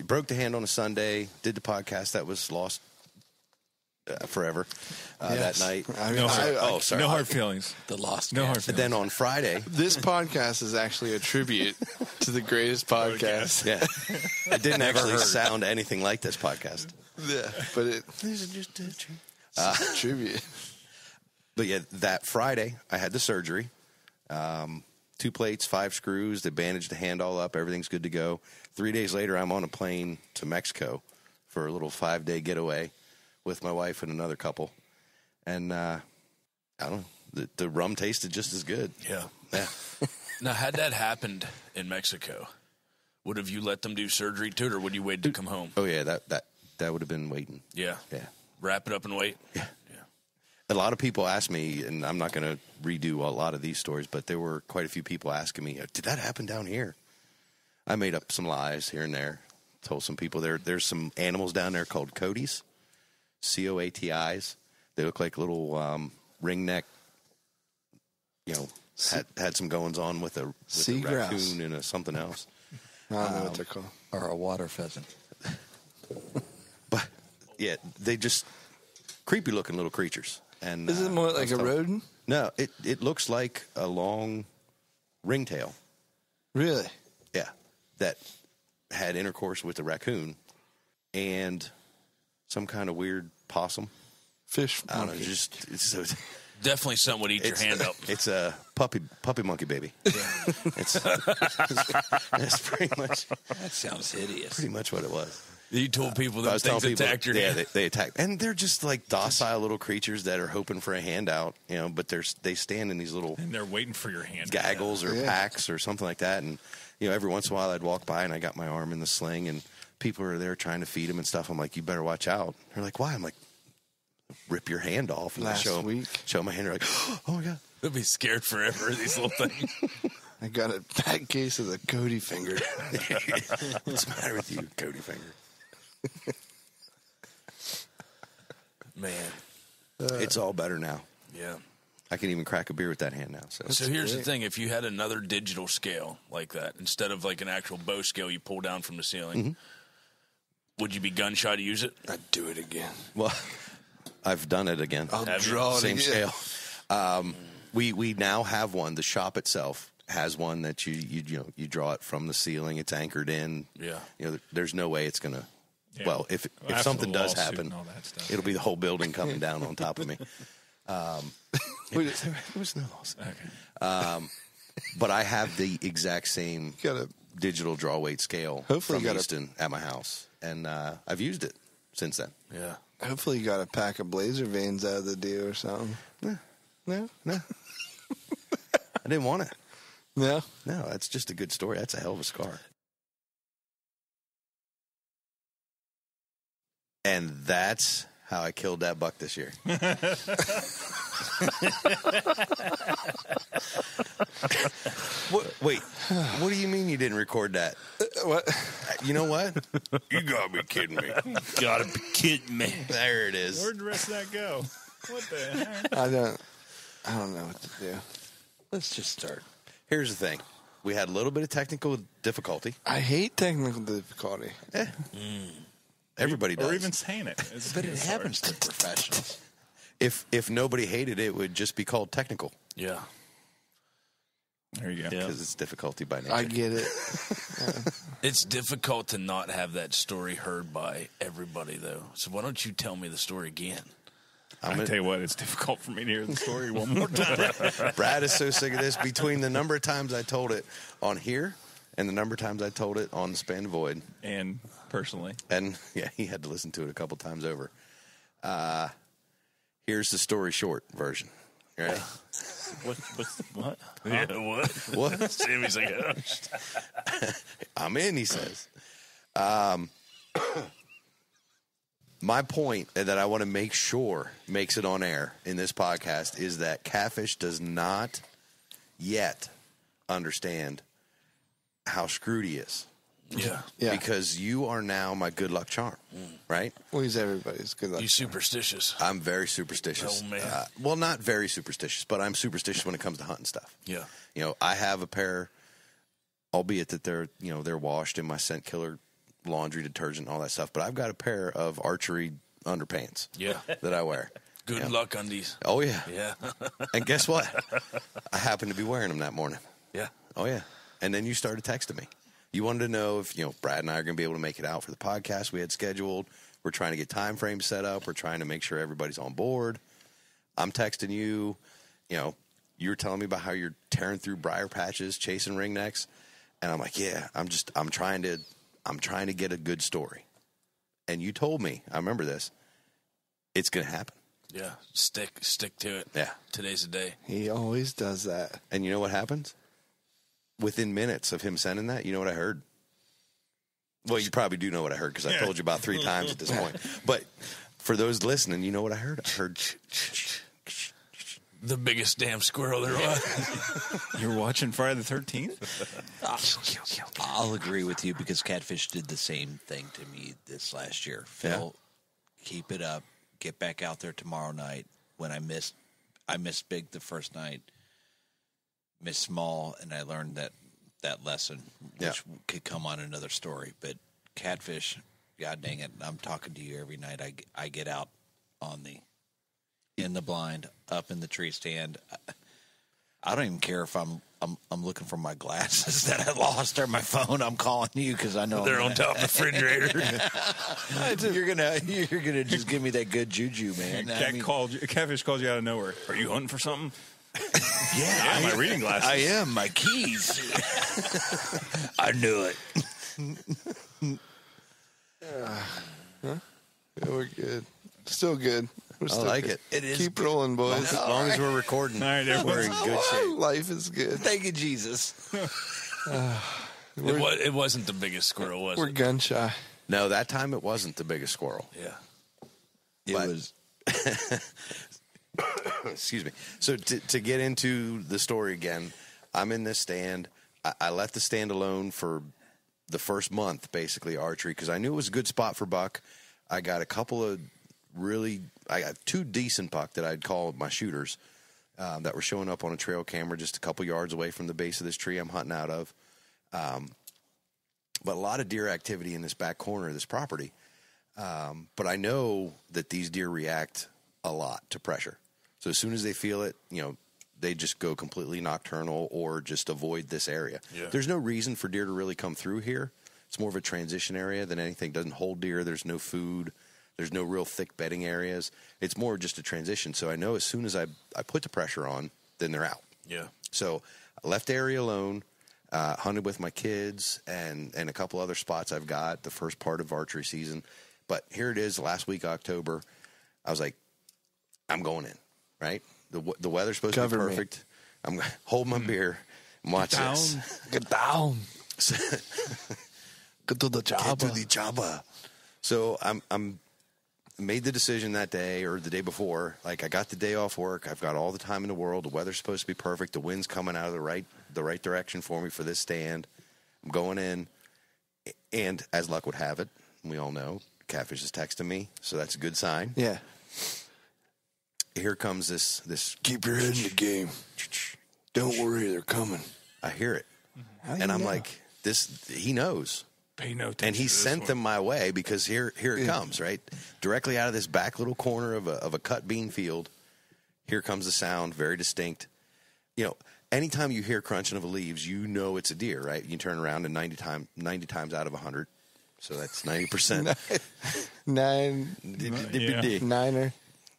Speaker 4: broke the hand on a Sunday, did the podcast that was lost forever that night.
Speaker 5: I mean,
Speaker 4: Sorry.
Speaker 7: No hard feelings.
Speaker 6: The lost.
Speaker 7: No hard
Speaker 6: cast.
Speaker 7: feelings.
Speaker 4: Then on Friday...
Speaker 5: this podcast is actually a tribute to the greatest podcast.
Speaker 4: Yeah. It didn't actually sound anything like this podcast.
Speaker 5: Yeah, but it's a tribute.
Speaker 4: But yeah, that Friday, I had the surgery. 2 plates, 5 screws. They bandaged the hand all up. Everything's good to go. 3 days later, I'm on a plane to Mexico for a little 5-day getaway with my wife and another couple. And I don't know, the rum tasted just as good.
Speaker 2: Yeah.
Speaker 4: Yeah.
Speaker 2: Now, had that happened in Mexico, would have you let them do surgery to it, or would you wait to come home?
Speaker 4: Oh, yeah, that would have been waiting.
Speaker 2: Yeah.
Speaker 4: Yeah.
Speaker 2: Wrap it up and wait?
Speaker 4: Yeah. A lot of people ask me, and I'm not going to redo a lot of these stories, but there were quite a few people asking me, did that happen down here? I made up some lies here and there. Told some people there's some animals down there called coatis, Coatis. They look like little ring neck, had some goings on with a
Speaker 5: Seagrass.
Speaker 4: raccoon and something else.
Speaker 5: I don't know what they're called.
Speaker 6: Or a water pheasant.
Speaker 4: But, yeah, they just creepy looking little creatures. And
Speaker 5: Is it more like a rodent?
Speaker 4: No, it looks like a long ringtail.
Speaker 5: Really?
Speaker 4: Yeah, that had intercourse with the raccoon and some kind of weird possum.
Speaker 5: Fish
Speaker 4: I don't know.
Speaker 5: monkey.
Speaker 2: Definitely something would eat your hand up.
Speaker 4: It's a puppy monkey baby. It's pretty much
Speaker 6: That sounds hideous.
Speaker 4: pretty much what it was.
Speaker 2: You told people
Speaker 4: I
Speaker 2: that
Speaker 4: was telling
Speaker 2: things
Speaker 4: people,
Speaker 2: attacked your
Speaker 4: yeah,
Speaker 2: hand.
Speaker 4: they attack, and they're just like docile little creatures that are hoping for a handout, But they stand in these little
Speaker 7: And they're waiting for your hand.
Speaker 4: gaggles or
Speaker 5: Yeah.
Speaker 4: packs or something like that, and every once in a while I'd walk by and I got my arm in the sling, and people are there trying to feed them and stuff. I'm like, you better watch out. They're like, why? I'm like, rip your hand off, and
Speaker 5: Last
Speaker 4: I
Speaker 5: week.
Speaker 4: show my hand. They're like, oh my god.
Speaker 2: They'll be scared forever of these little things.
Speaker 5: I got a bad case of the Cody finger.
Speaker 4: What's the matter with you, Cody Finger?
Speaker 2: Man,
Speaker 4: It's all better now.
Speaker 2: yeah.
Speaker 4: I can even crack a beer with that hand now.
Speaker 2: So here's the thing. If you had another digital scale like that, instead of like an actual bow scale you pull down from the ceiling, would you be gun shy to use it?
Speaker 5: I'd do it again.
Speaker 4: Well, I've done it again.
Speaker 5: I'll
Speaker 2: Have you?
Speaker 5: draw it
Speaker 4: Same
Speaker 5: again.
Speaker 4: scale. We now have one. The shop itself has one that you draw it from the ceiling. It's anchored in.
Speaker 2: Yeah.
Speaker 4: There's no way it's gonna.
Speaker 7: Yeah.
Speaker 4: Well, if
Speaker 7: After
Speaker 4: something
Speaker 7: the
Speaker 4: does
Speaker 7: lawsuit
Speaker 4: happen,
Speaker 7: and all that stuff.
Speaker 4: it'll be the whole building coming down on top of me.
Speaker 5: Wait,
Speaker 4: There was no loss.
Speaker 7: Okay.
Speaker 4: But I have the exact same
Speaker 5: gotta
Speaker 4: digital draw weight scale
Speaker 5: Hopefully
Speaker 4: from
Speaker 5: you gotta-
Speaker 4: Easton at my house, and I've used it since then.
Speaker 2: Yeah.
Speaker 5: hopefully you got a pack of blazer veins out of the deal or something.
Speaker 4: No, I didn't want it.
Speaker 5: No?
Speaker 4: No, that's just a good story. That's a hell of a scar. And that's how I killed that buck this year. Wait, what do you mean you didn't record that?
Speaker 5: What?
Speaker 4: You know what? You gotta be kidding me.
Speaker 3: Gotta be kidding me.
Speaker 4: There it is.
Speaker 7: Where'd the rest of that go? What the heck?
Speaker 5: I don't know what to do.
Speaker 6: Let's just start.
Speaker 4: Here's the thing. We had a little bit of technical difficulty.
Speaker 5: I hate technical difficulty.
Speaker 4: Everybody does.
Speaker 7: Or even saying it. It's
Speaker 6: But it
Speaker 7: it's
Speaker 6: happens to professionals.
Speaker 4: If nobody hated it, it would just be called technical.
Speaker 2: Yeah.
Speaker 7: There you go.
Speaker 3: Yeah.
Speaker 4: because it's difficulty by nature.
Speaker 5: I get it.
Speaker 2: It's difficult to not have that story heard by everybody, though. So why don't you tell me the story again?
Speaker 7: I tell you what, it's difficult for me to hear the story one more time.
Speaker 4: Brad is so sick of this. Between the number of times I told it on here and the number of times I told it on the Span the Void,
Speaker 7: And personally,
Speaker 4: and yeah, he had to listen to it a couple times over. Here's the story short version. Right?
Speaker 3: What?
Speaker 2: Yeah, what?
Speaker 4: What?
Speaker 2: Sammy's like, oh.
Speaker 4: I'm in, he says. My point that I want to make sure makes it on air in this podcast is that Catfish does not yet understand how screwed he is.
Speaker 2: Yeah.
Speaker 5: Yeah.
Speaker 4: Because you are now my good luck charm, right?
Speaker 5: Well, he's everybody's good luck.
Speaker 2: You superstitious.
Speaker 4: I'm very superstitious.
Speaker 2: Oh, man.
Speaker 4: Well, not very superstitious, but I'm superstitious when it comes to hunting stuff.
Speaker 2: Yeah.
Speaker 4: You know, I have a pair, albeit that they're washed in my scent killer laundry detergent and all that stuff, but I've got a pair of archery underpants
Speaker 2: Yeah.
Speaker 4: that I wear.
Speaker 2: Good
Speaker 4: Yeah.
Speaker 2: luck undies.
Speaker 4: Oh, yeah.
Speaker 2: Yeah.
Speaker 4: And guess what? I happened to be wearing them that morning.
Speaker 2: Yeah.
Speaker 4: Oh, yeah. And then you started texting me. You wanted to know if, Brad and I are going to be able to make it out for the podcast we had scheduled. We're trying to get time frames set up. We're trying to make sure everybody's on board. I'm texting you. You were telling me about how you're tearing through briar patches, chasing ringnecks. And I'm like, yeah, I'm trying to get a good story. And you told me, I remember this, it's going to happen.
Speaker 2: Yeah. Stick to it.
Speaker 4: Yeah.
Speaker 2: Today's the day.
Speaker 5: He always does that.
Speaker 4: And you know what happens? Within minutes of him sending that, you know what I heard? Well, you probably do know what I heard because I told you about 3 times at this point. But for those listening, you know what I heard? I heard
Speaker 2: The biggest damn squirrel there was.
Speaker 7: you're watching Friday the 13th?
Speaker 6: I'll agree with you because Catfish did the same thing to me this last year. Phil, keep it up. Get back out there tomorrow night. When I missed big the first night, missed small, and I learned that lesson, which could come on another story. But Catfish, God dang it, I'm talking to you every night. I get out in the blind, up in the tree stand. I don't even care if I'm looking for my glasses that I lost or my phone. I'm calling you because I know
Speaker 2: They're on top of the refrigerator.
Speaker 6: you're gonna just give me that good juju, man.
Speaker 7: Catfish called you out of nowhere. Are you hunting for something?
Speaker 6: Yeah,
Speaker 7: my reading glasses.
Speaker 6: I am. My keys. I knew it.
Speaker 5: Yeah, we're good. Still good. We're
Speaker 4: I
Speaker 5: still
Speaker 4: like
Speaker 5: good.
Speaker 4: it.
Speaker 5: Keep rolling, boys.
Speaker 4: As long as we're recording,
Speaker 7: All right,
Speaker 4: we're in good shape.
Speaker 5: Life is good.
Speaker 6: Thank you, Jesus.
Speaker 2: It wasn't the biggest squirrel, was
Speaker 5: We're
Speaker 2: it?
Speaker 5: gun shy.
Speaker 4: No, that time it wasn't the biggest squirrel.
Speaker 2: Yeah.
Speaker 6: It
Speaker 4: But-
Speaker 6: was.
Speaker 4: Excuse me. So to get into the story again, I'm in this stand. I left the stand alone for the first month, basically, archery, because I knew it was a good spot for buck. I got a couple of I got 2 decent buck that I'd call my shooters that were showing up on a trail camera just a couple yards away from the base of this tree I'm hunting out of. But a lot of deer activity in this back corner of this property. But I know that these deer react a lot to pressure. So as soon as they feel it, they just go completely nocturnal or just avoid this area.
Speaker 2: Yeah.
Speaker 4: There's no reason for deer to really come through here. It's more of a transition area than anything. It doesn't hold deer. There's no food. There's no real thick bedding areas. It's more just a transition. So I know as soon as I put the pressure on, then they're out.
Speaker 2: Yeah.
Speaker 4: So I left the area alone, hunted with my kids and a couple other spots I've got the first part of archery season. But here it is, last week, October. I was like, I'm going in, right? The weather's supposed
Speaker 5: Cover
Speaker 4: to
Speaker 5: me.
Speaker 4: be perfect. I'm going to hold my beer and watch this.
Speaker 5: Get down. Get to the job.
Speaker 4: Get to the chopper. So I'm made the decision that day or the day before. Like, I got the day off work. I've got all the time in the world. The weather's supposed to be perfect. The wind's coming out of the right direction for me for this stand. I'm going in, and as luck would have it, we all know Catfish is texting me, so that's a good sign.
Speaker 5: Yeah.
Speaker 4: Here comes this.
Speaker 5: Keep your head in the game. Don't worry, they're coming.
Speaker 4: I hear it,
Speaker 5: How do
Speaker 4: and
Speaker 5: you
Speaker 4: I'm
Speaker 5: know?
Speaker 4: like, this. He knows.
Speaker 7: Pay no attention.
Speaker 4: And he
Speaker 7: to this
Speaker 4: sent
Speaker 7: one.
Speaker 4: them my way because here it comes, right? Directly out of this back little corner of a cut bean field. Here comes the sound, very distinct. anytime you hear crunching of the leaves, you know it's a deer, right? You turn around and 90 times out of 100, so that's 90%.
Speaker 5: Niner.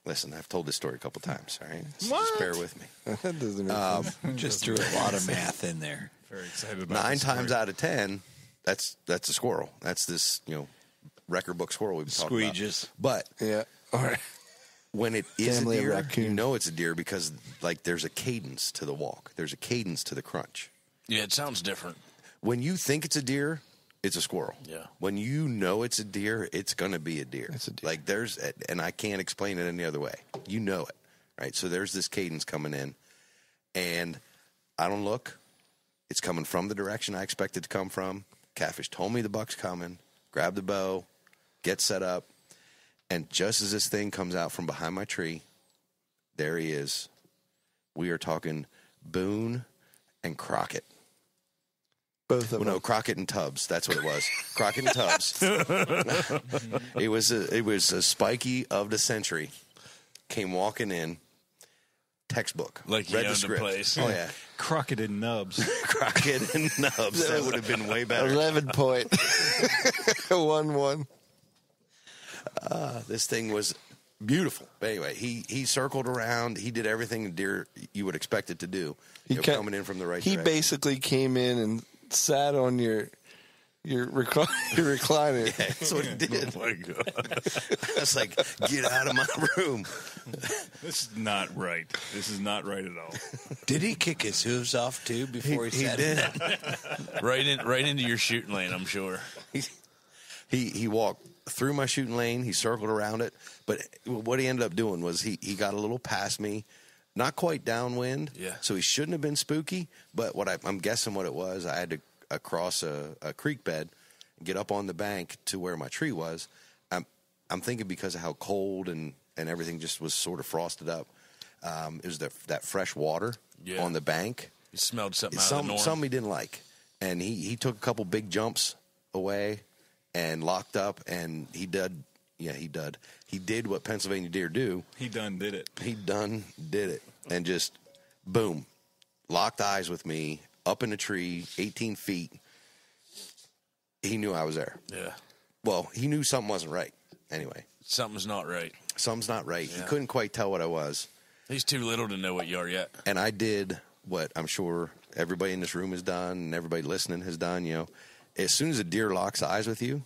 Speaker 4: Listen, I've told this story a couple times, all right? So just bear with me.
Speaker 5: That doesn't make sense.
Speaker 6: Just threw a lot of math in there.
Speaker 7: Very excited about
Speaker 4: 9
Speaker 7: this story.
Speaker 4: times out of 10, that's a squirrel. That's this, record book squirrel we've been talking about.
Speaker 6: Squeeges.
Speaker 4: But
Speaker 5: Yeah. All right.
Speaker 4: when it is
Speaker 5: Family
Speaker 4: a
Speaker 5: of
Speaker 4: deer,
Speaker 5: raccoon.
Speaker 4: you know it's a deer because there's a cadence to the walk. There's a cadence to the crunch.
Speaker 2: Yeah, it sounds different.
Speaker 4: When you think it's a deer, it's a squirrel.
Speaker 2: Yeah.
Speaker 4: When you know it's a deer, it's going to be a deer.
Speaker 5: It's a deer.
Speaker 4: And I can't explain it any other way. You know it, right? So there's this cadence coming in, and I don't look. It's coming from the direction I expect it to come from. Catfish told me the buck's coming. Grab the bow, get set up, and just as this thing comes out from behind my tree, there he is. We are talking Boone and Crockett.
Speaker 5: Both of
Speaker 4: Well,
Speaker 5: them.
Speaker 4: no, Crockett and Tubbs. That's what it was. Crockett and Tubbs. It was a Spiky of the century. Came walking in, textbook.
Speaker 2: Like he
Speaker 4: read the
Speaker 2: owned the
Speaker 4: script.
Speaker 2: place.
Speaker 4: Oh yeah,
Speaker 7: Crockett and Nubs.
Speaker 4: Crockett and Tubbs. That would have been way better.
Speaker 5: 11 point. 1-1.
Speaker 4: This thing was beautiful. But anyway, he circled around. He did everything a deer you would expect it to do. Coming in from the right
Speaker 5: He
Speaker 4: direction.
Speaker 5: basically came in and sat on your recliner.
Speaker 4: That's what he did.
Speaker 2: Oh my God.
Speaker 4: I was like, get out of my room.
Speaker 7: This is not right. This is not right at all.
Speaker 6: Did he kick his hooves off too before he sat
Speaker 4: did.
Speaker 2: Right into your shooting lane, I'm sure.
Speaker 4: He walked through my shooting lane. He circled around it. But what he ended up doing was he got a little past me, not quite downwind.
Speaker 2: Yeah.
Speaker 4: So he shouldn't have been spooky. But I'm guessing what it was, I had to cross a creek bed, get up on the bank to where my tree was. I'm thinking because of how cold and everything just was sort of frosted up. It was that fresh water
Speaker 2: Yeah.
Speaker 4: on the bank.
Speaker 2: You smelled something out of the norm.
Speaker 4: Some he didn't like, and he took a couple big jumps away and locked up, and he did. Yeah, he did. He did what Pennsylvania deer do.
Speaker 7: He done did it.
Speaker 4: He did it, and just boom, locked eyes with me up in a tree, 18 feet. He knew I was there.
Speaker 2: Yeah.
Speaker 4: Well, he knew something wasn't right. Anyway,
Speaker 2: Something's not right.
Speaker 4: something's not right.
Speaker 2: Yeah.
Speaker 4: He couldn't quite tell what I was.
Speaker 2: He's too little to know what you are yet.
Speaker 4: And I did what I'm sure everybody in this room has done and everybody listening has done. As soon as a deer locks eyes with you,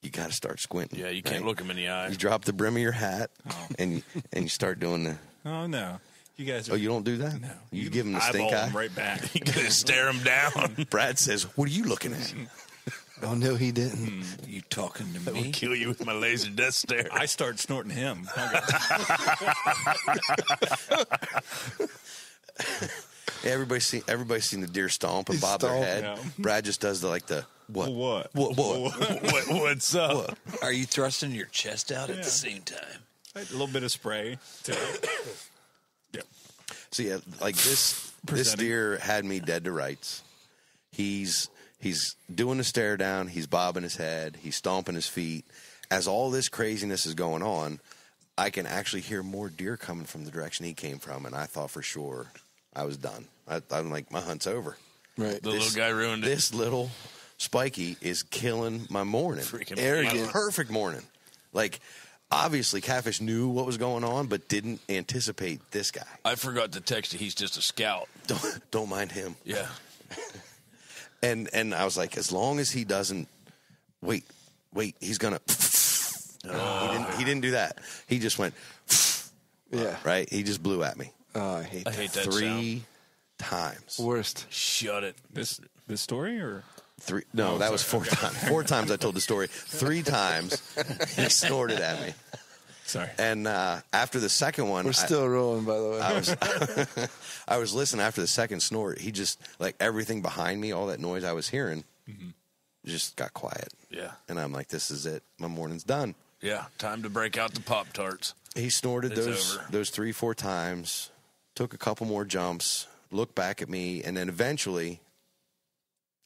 Speaker 4: you got to start squinting.
Speaker 2: Yeah, you can't
Speaker 4: right?
Speaker 2: look him in the eye.
Speaker 4: You drop the brim of your hat and you start doing the.
Speaker 7: Oh no, you guys. Are,
Speaker 4: Oh, you don't do that?
Speaker 7: No,
Speaker 4: You give him the stink
Speaker 7: eyeball
Speaker 4: eye.
Speaker 7: him right back.
Speaker 2: You gotta stare him down.
Speaker 4: Brad says, "What are you looking at?"
Speaker 5: Oh, no, he didn't.
Speaker 6: You talking to
Speaker 2: I'll
Speaker 6: me?
Speaker 2: kill you with my laser death stare.
Speaker 7: I start snorting him.
Speaker 4: Everybody's seen the deer stomp and
Speaker 5: He
Speaker 4: bob their
Speaker 5: stomped,
Speaker 4: head.
Speaker 7: yeah.
Speaker 4: Brad just does what?
Speaker 7: What?
Speaker 2: What's up?
Speaker 6: Are you thrusting your chest out at the same time?
Speaker 7: A little bit of spray. Yep.
Speaker 4: So yeah, like this
Speaker 7: Presenting.
Speaker 4: deer had me dead to rights. He's doing the stare down. He's bobbing his head. He's stomping his feet. As all this craziness is going on, I can actually hear more deer coming from the direction he came from, and I thought for sure I was done. I'm like, my hunt's over.
Speaker 5: Right.
Speaker 2: The little guy ruined it.
Speaker 4: This little Spiky is killing my morning.
Speaker 2: Freaking
Speaker 4: Arrogant,
Speaker 2: morning.
Speaker 4: perfect morning. Like, obviously, Catfish knew what was going on, but didn't anticipate this guy.
Speaker 2: I forgot to text you. He's just a scout.
Speaker 4: Don't mind him.
Speaker 2: Yeah.
Speaker 4: And I was like, as long as he doesn't wait, he's gonna. He didn't do that. He just went.
Speaker 5: Yeah.
Speaker 4: Right. He just blew at me
Speaker 5: Oh, I hate
Speaker 2: I
Speaker 5: that.
Speaker 2: hate that sound.
Speaker 4: 3 times.
Speaker 5: Worst.
Speaker 2: Shut it.
Speaker 7: This story or
Speaker 4: 3. No, that was 4 times. 4 times I told the story. 3 times he snorted at me.
Speaker 7: sorry.
Speaker 4: And after the second one,
Speaker 5: We're still rolling, by the way.
Speaker 4: I was listening after the second snort. He just, like, everything behind me, all that noise I was hearing, just got quiet.
Speaker 2: Yeah.
Speaker 4: And I'm like, this is it. My morning's done.
Speaker 2: Yeah. Time to break out the Pop-Tarts.
Speaker 4: He snorted
Speaker 2: It's over.
Speaker 4: those 3-4 times, took a couple more jumps, looked back at me, and then eventually,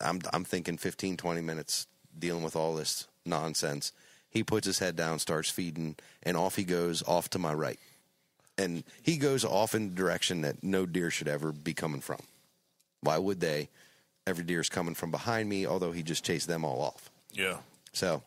Speaker 4: I'm thinking 15, 20 minutes dealing with all this nonsense. He puts his head down, starts feeding, and off he goes, off to my right. And he goes off in the direction that no deer should ever be coming from. Why would they? Every deer's coming from behind me, although he just chased them all off.
Speaker 2: Yeah.
Speaker 4: So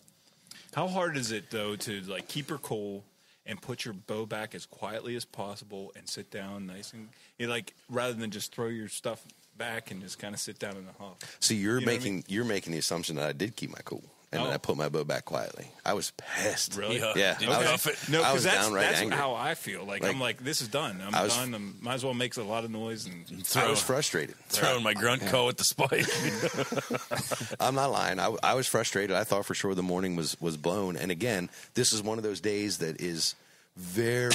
Speaker 7: How hard is it though to like keep her cool and put your bow back as quietly as possible and sit down nice and like rather than just throw your stuff back and just kind of sit down in the huff?
Speaker 4: So
Speaker 7: You know what I mean?
Speaker 4: you're making the assumption that I did keep my cool, and then I put my bow back quietly. I was pissed.
Speaker 7: Really?
Speaker 4: Yeah.
Speaker 2: Did you
Speaker 4: I was-
Speaker 2: cuff it?
Speaker 7: No,
Speaker 4: I was
Speaker 7: because
Speaker 4: downright
Speaker 7: that's
Speaker 4: angry.
Speaker 7: how I feel. Like I'm like, this is done. I'm done. Might as well make a lot of noise and
Speaker 4: I was frustrated.
Speaker 2: Throwing my grunt call with the spike.
Speaker 4: I'm not lying. I was frustrated. I thought for sure the morning was blown. And again, this is one of those days that is very.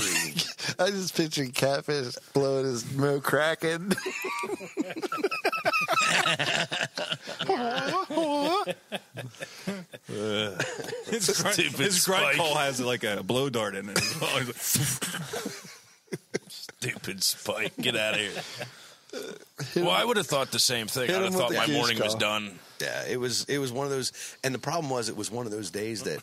Speaker 5: I just pictured Catfish blowing his Mo Kraken.
Speaker 7: his grunt
Speaker 2: spike.
Speaker 7: call has like a blow dart in it as well. He's like,
Speaker 2: Stupid spike. Get out of here. Well, I would have thought the same thing.
Speaker 5: Hit
Speaker 2: I'd
Speaker 5: him
Speaker 2: have
Speaker 5: with
Speaker 2: thought
Speaker 5: the
Speaker 2: my
Speaker 5: goose
Speaker 2: morning was
Speaker 5: call.
Speaker 2: done.
Speaker 4: Yeah, it was one of those, and the problem was it was one of those days that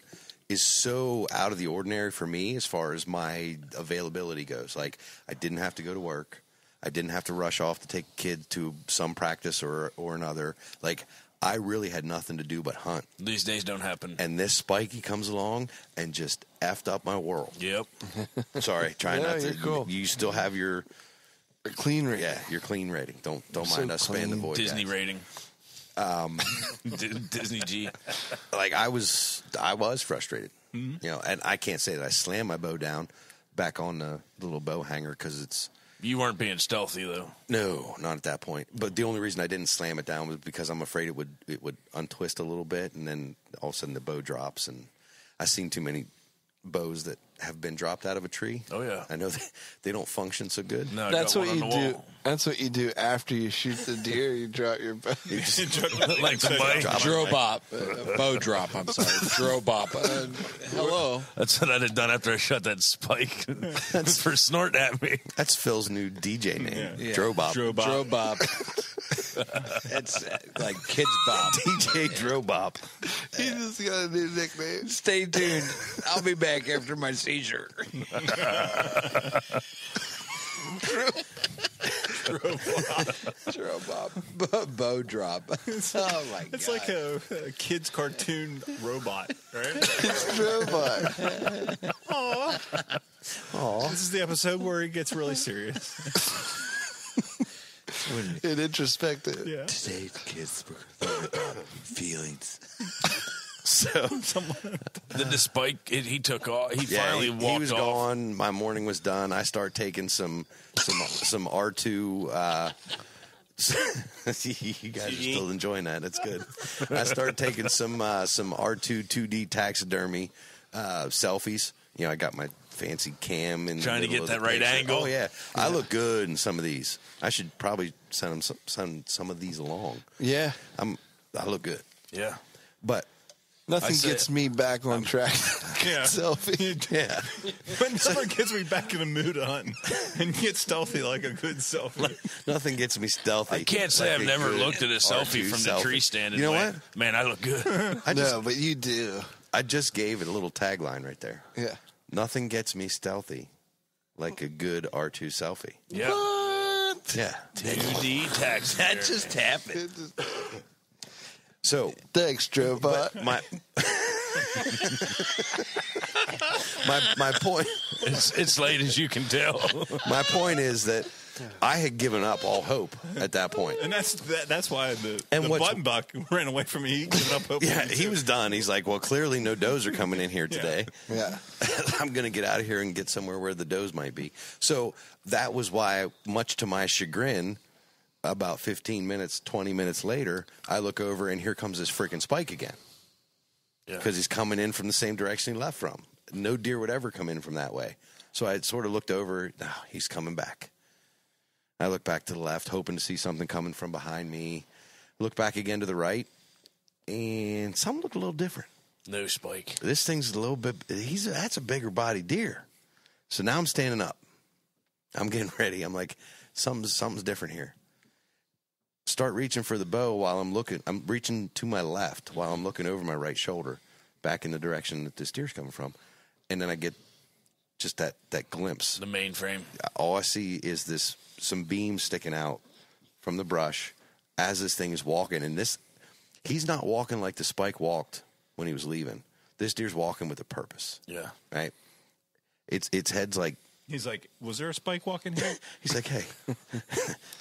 Speaker 4: is so out of the ordinary for me as far as my availability goes. Like I didn't have to go to work, I didn't have to rush off to take a kid to some practice or another. Like I really had nothing to do but hunt.
Speaker 2: These days don't happen.
Speaker 4: And this Spikey comes along and just effed up my world.
Speaker 2: Yep.
Speaker 4: Sorry, try
Speaker 5: Yeah,
Speaker 4: not to.
Speaker 5: you're cool.
Speaker 4: You still have your
Speaker 5: Clean rating.
Speaker 4: yeah, your clean rating. Don't
Speaker 5: So
Speaker 4: mind us spanning the
Speaker 5: clean.
Speaker 4: void.
Speaker 2: Disney
Speaker 4: guys.
Speaker 2: rating. Disney G.
Speaker 4: Like I was frustrated, you know, and I can't say that I slammed my bow down back on the little bow hanger because it's
Speaker 2: You weren't being stealthy though.
Speaker 4: no, not at that point. But the only reason I didn't slam it down was because I'm afraid it would untwist a little bit, and then all of a sudden the bow drops. And I've seen too many bows that have been dropped out of a tree.
Speaker 2: Oh yeah.
Speaker 4: I know they don't function so good.
Speaker 2: No, I
Speaker 5: That's
Speaker 2: got
Speaker 5: what
Speaker 2: one
Speaker 5: you
Speaker 2: on the
Speaker 5: do.
Speaker 2: wall.
Speaker 5: That's what you do after you shoot the deer. You drop your bow.
Speaker 2: Like the bike.
Speaker 6: Drobop. Bow drop, I'm sorry. Drobop. Hello.
Speaker 2: That's what I'd have done after I shot that spike for snorting at me.
Speaker 4: That's Phil's new DJ name,
Speaker 6: Yeah.
Speaker 4: Drobop.
Speaker 6: Drobop. It's like Kids Bob.
Speaker 4: DJ Drobop.
Speaker 5: He just got a new nickname.
Speaker 6: Stay tuned. I'll be back after my seizure. Drobop. Bow drop. Oh my god.
Speaker 7: it's like a kid's cartoon robot, right?
Speaker 5: Robot.
Speaker 7: This is the episode where he gets really serious.
Speaker 5: And introspective.
Speaker 7: Yeah.
Speaker 6: Today's kids feelings.
Speaker 4: So
Speaker 2: Then the spike, he took off. He
Speaker 4: yeah,
Speaker 2: finally walked
Speaker 4: he was
Speaker 2: off.
Speaker 4: gone. My morning was done. I start taking some R2. You guys are still enjoying that. That's good. I started taking some R2 2D taxidermy selfies. You know, I got my fancy cam in
Speaker 2: Trying
Speaker 4: the
Speaker 2: to
Speaker 4: middle
Speaker 2: get
Speaker 4: of
Speaker 2: that
Speaker 4: the
Speaker 2: right
Speaker 4: picture.
Speaker 2: angle.
Speaker 4: Oh yeah, I look good in some of these. I should probably send some of these along.
Speaker 5: Yeah.
Speaker 4: I look good,
Speaker 2: Yeah.
Speaker 4: but
Speaker 5: Nothing
Speaker 2: say-
Speaker 5: gets me back on track.
Speaker 7: Yeah.
Speaker 5: Selfie.
Speaker 4: yeah.
Speaker 7: But nothing gets me back in the mood to hunt and get stealthy like a good selfie.
Speaker 4: Nothing gets me stealthy.
Speaker 2: I can't say
Speaker 4: like
Speaker 2: I've
Speaker 4: a
Speaker 2: never
Speaker 4: good
Speaker 2: looked at a selfie
Speaker 4: R2
Speaker 2: from the
Speaker 4: selfie.
Speaker 2: tree stand and
Speaker 4: You know
Speaker 2: went,
Speaker 4: what?
Speaker 2: man, I look good.
Speaker 5: No, but you do.
Speaker 4: I just gave it a little tagline right there.
Speaker 5: Yeah.
Speaker 4: Nothing gets me stealthy like a good R2 selfie.
Speaker 2: Yeah.
Speaker 5: What?
Speaker 4: Yeah.
Speaker 2: 2D tax.
Speaker 6: That just happened.
Speaker 4: So
Speaker 5: Thanks, Drobot.
Speaker 4: my my point
Speaker 2: It's late as you can tell.
Speaker 4: my point is that I had given up all hope at that point.
Speaker 7: And that's why the
Speaker 4: And what's-
Speaker 7: button buck ran away from me. He gave up hope.
Speaker 4: Yeah, he was done. He's like, well, clearly no does are coming in here today.
Speaker 5: Yeah.
Speaker 4: I'm going to get out of here and get somewhere where the does might be. So that was why, much to my chagrin, about 15 minutes, 20 minutes later, I look over and here comes this freaking spike again.
Speaker 2: Yeah.
Speaker 4: Because he's coming in from the same direction he left from. No deer would ever come in from that way. So I sort of looked over. Oh, he's coming back. I look back to the left, hoping to see something coming from behind me. Look back again to the right, and something looked a little different.
Speaker 2: No spike.
Speaker 4: This thing's a little bit. That's a bigger body deer. So now I'm standing up. I'm getting ready. I'm like, something's different here. Start reaching for the bow while I'm looking. I'm reaching to my left while I'm looking over my right shoulder, back in the direction that this deer's coming from, and then I get just that glimpse.
Speaker 2: The mainframe.
Speaker 4: All I see is some beams sticking out from the brush as this thing is walking. And he's not walking like the Spike walked when he was leaving. This deer's walking with a purpose.
Speaker 2: Yeah.
Speaker 4: Right? Its head's like...
Speaker 7: He's like, was there a spike walking here?
Speaker 4: He's like, hey,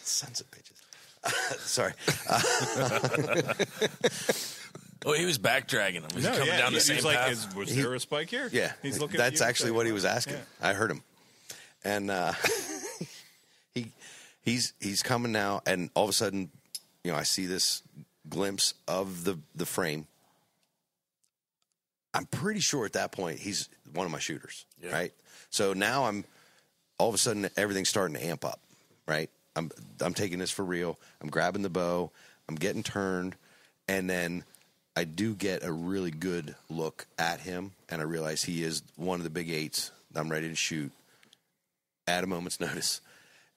Speaker 4: sons of bitches. Sorry.
Speaker 2: Oh, he was backdragging him. He's coming down the same
Speaker 7: like,
Speaker 2: path.
Speaker 7: was there a spike here?
Speaker 4: Yeah.
Speaker 7: He's looking.
Speaker 4: That's
Speaker 7: at you
Speaker 4: actually what he was asking.
Speaker 7: Yeah.
Speaker 4: I heard him. And he's coming now, and all of a sudden, I see this glimpse of the frame. I'm pretty sure at that point he's one of my shooters, right? So now all of a sudden everything's starting to amp up, right? I'm taking this for real. I'm grabbing the bow. I'm getting turned, and then I do get a really good look at him, and I realize he is one of the big 8s. I'm ready to shoot at a moment's notice,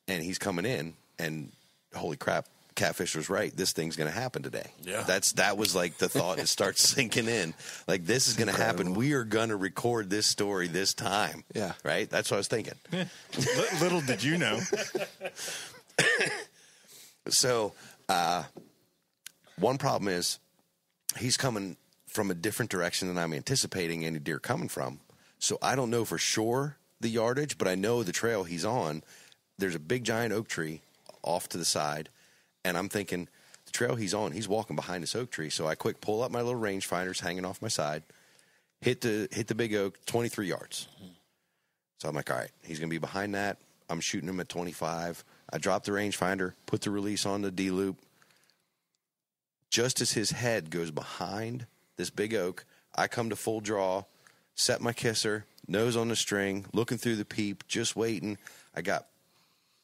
Speaker 4: and he's coming in, and holy crap, Catfish was right. This thing's going to happen today.
Speaker 2: Yeah.
Speaker 4: That was like the thought that starts sinking in. Like, this is going to happen. We are going to record this story this time.
Speaker 5: Yeah.
Speaker 4: Right? That's what I was thinking.
Speaker 7: Little did you know.
Speaker 4: So, one problem is he's coming from a different direction than I'm anticipating any deer coming from. So I don't know for sure the yardage, but I know the trail he's on. There's a big giant oak tree off to the side. And I'm thinking, the trail he's on, he's walking behind this oak tree. So I quick pull up my little rangefinders hanging off my side, hit the big oak, 23 yards. So I'm like, all right, he's going to be behind that. I'm shooting him at 25. I drop the rangefinder, put the release on the D-loop. Just as his head goes behind this big oak, I come to full draw, set my kisser, nose on the string, looking through the peep, just waiting. I got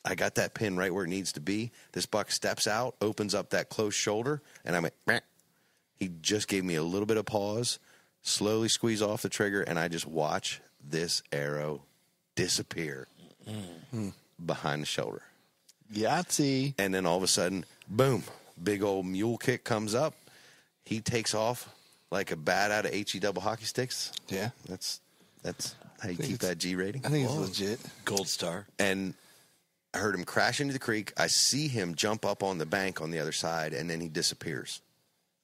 Speaker 4: that pin right where it needs to be. This buck steps out, opens up that close shoulder, and I'm like, meh. He just gave me a little bit of pause, slowly squeeze off the trigger, and I just watch this arrow disappear behind the shoulder.
Speaker 5: Yahtzee.
Speaker 4: And then all of a sudden, boom, big old mule kick comes up. He takes off like a bat out of HE double hockey sticks.
Speaker 5: Yeah.
Speaker 4: That's how you keep that G rating.
Speaker 5: I think it's legit.
Speaker 6: Gold star.
Speaker 4: And I heard him crash into the creek. I see him jump up on the bank on the other side, and then he disappears.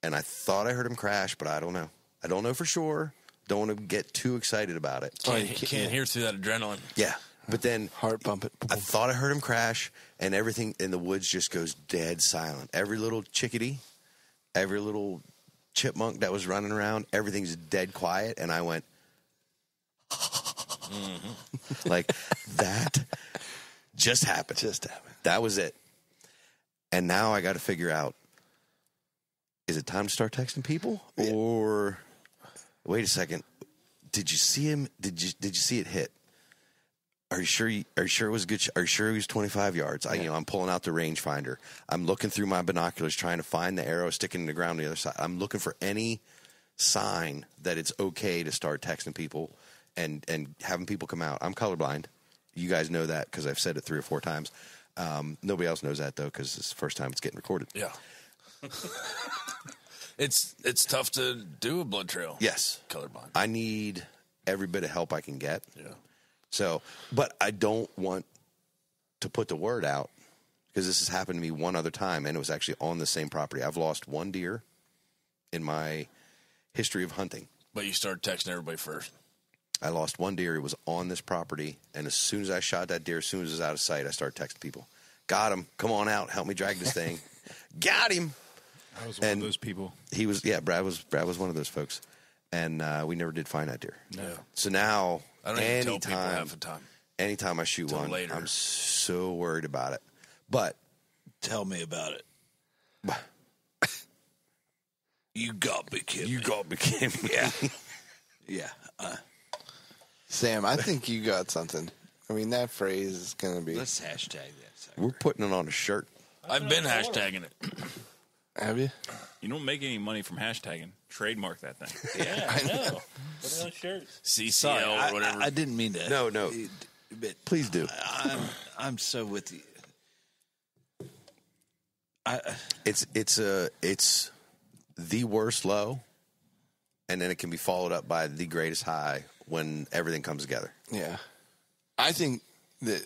Speaker 4: And I thought I heard him crash, but I don't know. I don't know for sure. Don't want to get too excited about it.
Speaker 2: Can't hear through that adrenaline.
Speaker 4: Yeah. But then
Speaker 5: Heart pumping.
Speaker 4: I thought I heard him crash, and everything in the woods just goes dead silent. Every little chickadee, every little chipmunk that was running around, everything's dead quiet. And I went, like, that just happened. That was it. And now I got to figure out, is it time to start texting people? Yeah. Or, wait a second, did you see him? Did you see it hit? Are you sure it was good? Are you sure he was 25 yards? Yeah. I'm pulling out the rangefinder. I'm looking through my binoculars trying to find the arrow sticking in the ground on the other side. I'm looking for any sign that it's okay to start texting people and having people come out. I'm colorblind. You guys know that because I've said it 3 or 4 times. Nobody else knows that, though, because it's the first time it's getting recorded.
Speaker 2: Yeah. It's tough to do a blood trail.
Speaker 4: Yes.
Speaker 2: Colorblind.
Speaker 4: I need every bit of help I can get.
Speaker 2: Yeah.
Speaker 4: So, but I don't want to put the word out because this has happened to me one other time, and it was actually on the same property. I've lost one deer in my history of hunting.
Speaker 2: But you started texting everybody first.
Speaker 4: I lost one deer. It was on this property, and as soon as I shot that deer, as soon as it was out of sight, I started texting people. Got him. Come on out. Help me drag this thing. Got him.
Speaker 7: I was one of those people.
Speaker 4: He was, yeah, Brad was one of those folks. And we never did find that deer.
Speaker 2: No.
Speaker 4: So now,
Speaker 2: I don't even tell people half the time.
Speaker 4: Anytime I shoot one,
Speaker 2: later.
Speaker 4: I'm so worried about it. But
Speaker 6: Tell me about it. You got me kidding.
Speaker 4: you got me kidding me. Yeah.
Speaker 6: Yeah.
Speaker 5: Sam, I think you got something. I mean, that phrase is going to be.
Speaker 6: Let's hashtag that.
Speaker 4: We're putting it on a shirt.
Speaker 2: I've been hashtagging it.
Speaker 5: Have you?
Speaker 7: You don't make any money from hashtagging. Trademark that thing.
Speaker 3: Yeah, I know. Put it on shirts.
Speaker 2: CCL
Speaker 6: Sorry,
Speaker 2: or whatever.
Speaker 6: I didn't mean to.
Speaker 4: No.
Speaker 6: But
Speaker 4: Please do.
Speaker 6: I'm so with you.
Speaker 4: It's the worst low, and then it can be followed up by the greatest high when everything comes together.
Speaker 5: Yeah. I think that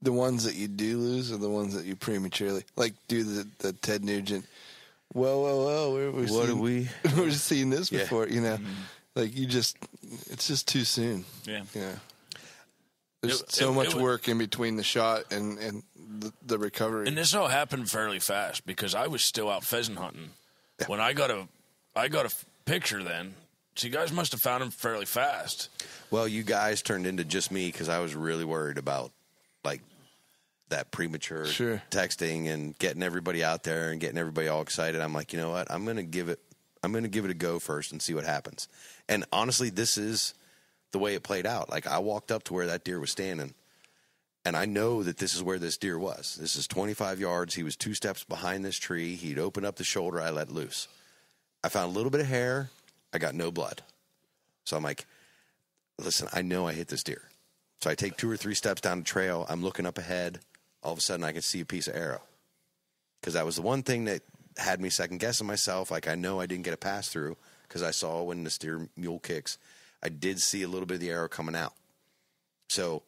Speaker 5: the ones that you do lose are the ones that you prematurely do the Ted Nugent. Whoa! We're seeing this before, you know. Like it's just too soon.
Speaker 7: Yeah.
Speaker 5: Yeah. There's so much work in between the shot and the recovery.
Speaker 2: And this all happened fairly fast because I was still out pheasant hunting when I got a picture. Then, so you guys must have found him fairly fast.
Speaker 4: Well, you guys turned into just me because I was really worried about like that premature texting and getting everybody out there and getting everybody all excited. I'm like, you know what? I'm going to give it a go first and see what happens. And honestly, this is the way it played out. Like, I walked up to where that deer was standing, and I know that this is where this deer was. This is 25 yards. He was 2 steps behind this tree. He'd opened up the shoulder. I let loose. I found a little bit of hair. I got no blood. So I'm like, listen, I know I hit this deer. So I take 2 or 3 steps down the trail. I'm looking up ahead. All of a sudden, I can see a piece of arrow. Because that was the one thing that had me second-guessing myself. Like, I know I didn't get a pass-through because I saw when the steer mule kicks. I did see a little bit of the arrow coming out. So,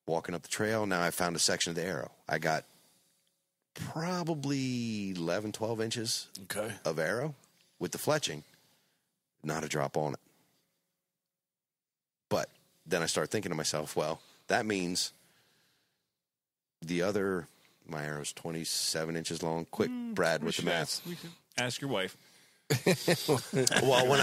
Speaker 4: walking up the trail, now I found a section of the arrow. I got probably 11, 12 inches of arrow with the fletching. Not a drop on it. But then I start thinking to myself, well, that means my arrow's 27 inches long. Quick, Brad, with the math.
Speaker 7: We should ask your wife.
Speaker 4: Well, when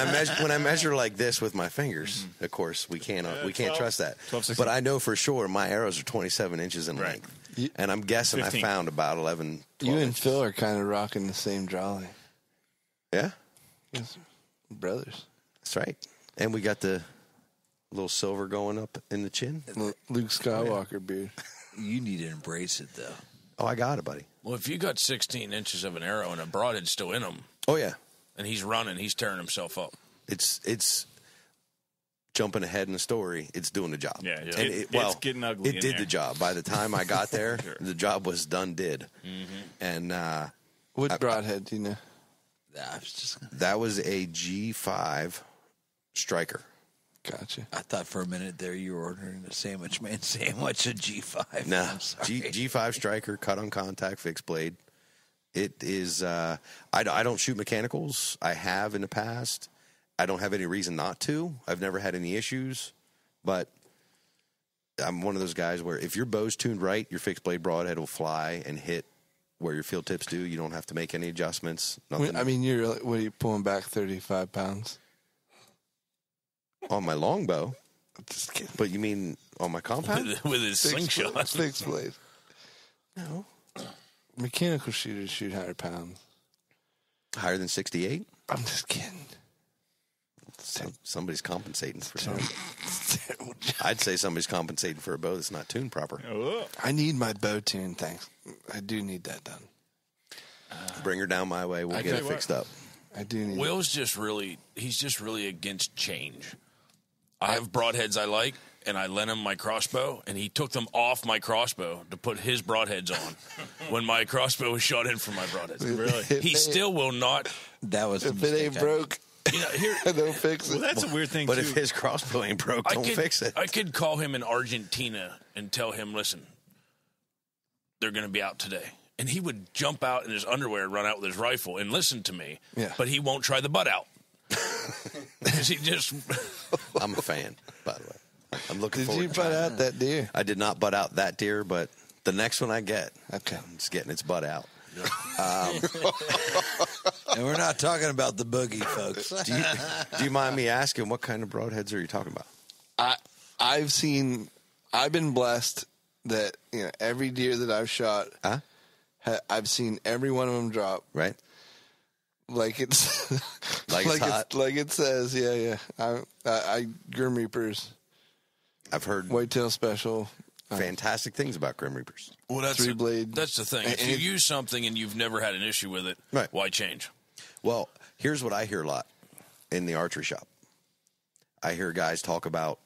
Speaker 4: I measure like this with my fingers, of course we can't trust that.
Speaker 7: 12,
Speaker 4: but I know for sure my arrows are 27 inches in length, and I'm guessing
Speaker 7: 15.
Speaker 4: I found about 11. 12
Speaker 5: You and
Speaker 4: inches.
Speaker 5: Phil are kind of rocking the same jolly.
Speaker 4: Yeah,
Speaker 5: Yes. Brothers.
Speaker 4: that's right. And we got the little silver going up in the chin.
Speaker 5: Luke Skywalker beard.
Speaker 6: You need to embrace it, though.
Speaker 4: Oh, I got it, buddy.
Speaker 2: Well, if you got 16 inches of an arrow and a broadhead still in him,
Speaker 4: Oh yeah,
Speaker 2: and he's running, he's tearing himself up.
Speaker 4: it's jumping ahead in the story. It's doing the job.
Speaker 7: Yeah,
Speaker 4: And
Speaker 7: it's getting ugly
Speaker 4: It
Speaker 7: in
Speaker 4: did
Speaker 7: there.
Speaker 4: the job. By the time I got there,
Speaker 7: Sure.
Speaker 4: the job was done. And
Speaker 5: What broadhead do you know?
Speaker 6: I was just gonna,
Speaker 4: that was a G5 striker.
Speaker 5: Gotcha.
Speaker 6: I thought for a minute there you were ordering a sandwich man sandwich at G5.
Speaker 4: No,
Speaker 6: I'm sorry.
Speaker 4: G5 striker, cut on contact, fixed blade. It is. I don't shoot mechanicals. I have in the past. I don't have any reason not to. I've never had any issues, but I'm one of those guys where if your bow's tuned right, your fixed blade broadhead will fly and hit where your field tips do. You don't have to make any adjustments. Nothing.
Speaker 5: I mean, what are you pulling back 35 pounds?
Speaker 4: On my longbow,
Speaker 5: Just kidding.
Speaker 4: but you mean on my compound?
Speaker 2: With his slingshot.
Speaker 5: Fixed blade. No. Mechanical shooters shoot 100 pounds.
Speaker 4: Higher than 68?
Speaker 5: I'm just kidding.
Speaker 4: Somebody's compensating for something.
Speaker 5: Terrible job.
Speaker 4: I'd say somebody's compensating for a bow that's not tuned proper.
Speaker 7: Oh,
Speaker 5: I need my bow tuned, thanks. I do need that done.
Speaker 4: Bring her down my way. We'll get
Speaker 2: tell
Speaker 4: it
Speaker 2: you
Speaker 4: fixed up.
Speaker 5: I do need
Speaker 2: Will's he's just really against change. I have broadheads I like, and I lent him my crossbow, and he took them off my crossbow to put his broadheads on when my crossbow was shot in from my broadheads.
Speaker 5: Really?
Speaker 2: He still will not.
Speaker 6: That was the
Speaker 5: If it ain't
Speaker 6: mistake I
Speaker 5: broke,
Speaker 2: You know, here,
Speaker 5: don't fix it.
Speaker 7: well, that's a weird thing
Speaker 4: But
Speaker 7: too.
Speaker 4: if his crossbow ain't broke, don't fix it.
Speaker 2: I could call him in Argentina and tell him, listen, they're going to be out today. And he would jump out in his underwear and run out with his rifle and listen to me.
Speaker 5: Yeah.
Speaker 2: But he won't try the butt out. 'Cause he just...
Speaker 4: I'm a fan, by the way. I'm looking
Speaker 5: Did
Speaker 4: forward
Speaker 5: you
Speaker 4: to
Speaker 5: butt
Speaker 4: trying
Speaker 5: out that deer?
Speaker 4: I did not butt out that deer, but the next one I get,
Speaker 5: Okay.
Speaker 4: it's getting its butt out.
Speaker 6: And we're not talking about the boogie, folks.
Speaker 4: Do you mind me asking what kind of broadheads are you talking about?
Speaker 5: I've been blessed that every deer that I've shot,
Speaker 4: Huh?
Speaker 5: I've seen every one of them drop
Speaker 4: Right?
Speaker 5: like it's
Speaker 4: Like it's hot?
Speaker 5: like it says. Yeah. I Grim Reapers,
Speaker 4: I've heard
Speaker 5: Whitetail Special.
Speaker 4: fantastic things about Grim Reapers.
Speaker 2: Well, that's
Speaker 5: Three blade.
Speaker 2: That's the thing. If you use something and you've never had an issue with it,
Speaker 4: Right.
Speaker 2: why change?
Speaker 4: Well, here's what I hear a lot in the archery shop. I hear guys talk about,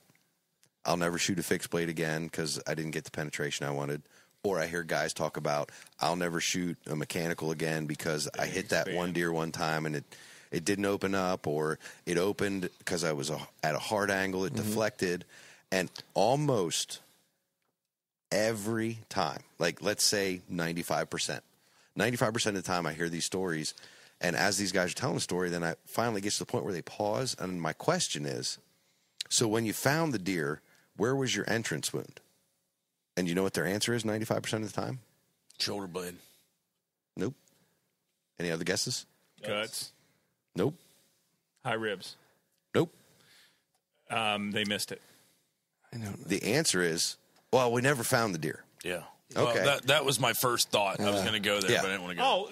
Speaker 4: I'll never shoot a fixed blade again because I didn't get the penetration I wanted. Or I hear guys talk about, I'll never shoot a mechanical again because I hit that one deer one time and it didn't open up, or it opened because I was at a hard angle, it deflected. And almost every time, like let's say 95%. 95% of the time I hear these stories, and as these guys are telling the story, then I finally get to the point where they pause, and my question is, so when you found the deer, where was your entrance wound? And you know what their answer is 95% of the time?
Speaker 2: Shoulder blade.
Speaker 4: Nope. Any other guesses?
Speaker 7: Guts.
Speaker 4: Nope.
Speaker 7: High ribs.
Speaker 4: Nope.
Speaker 7: They missed it.
Speaker 5: I don't know.
Speaker 4: The answer is, well, we never found the deer.
Speaker 2: Yeah.
Speaker 4: Okay.
Speaker 2: Well, that was my first thought. I was going to go there,
Speaker 4: Yeah.
Speaker 2: but I didn't want to go.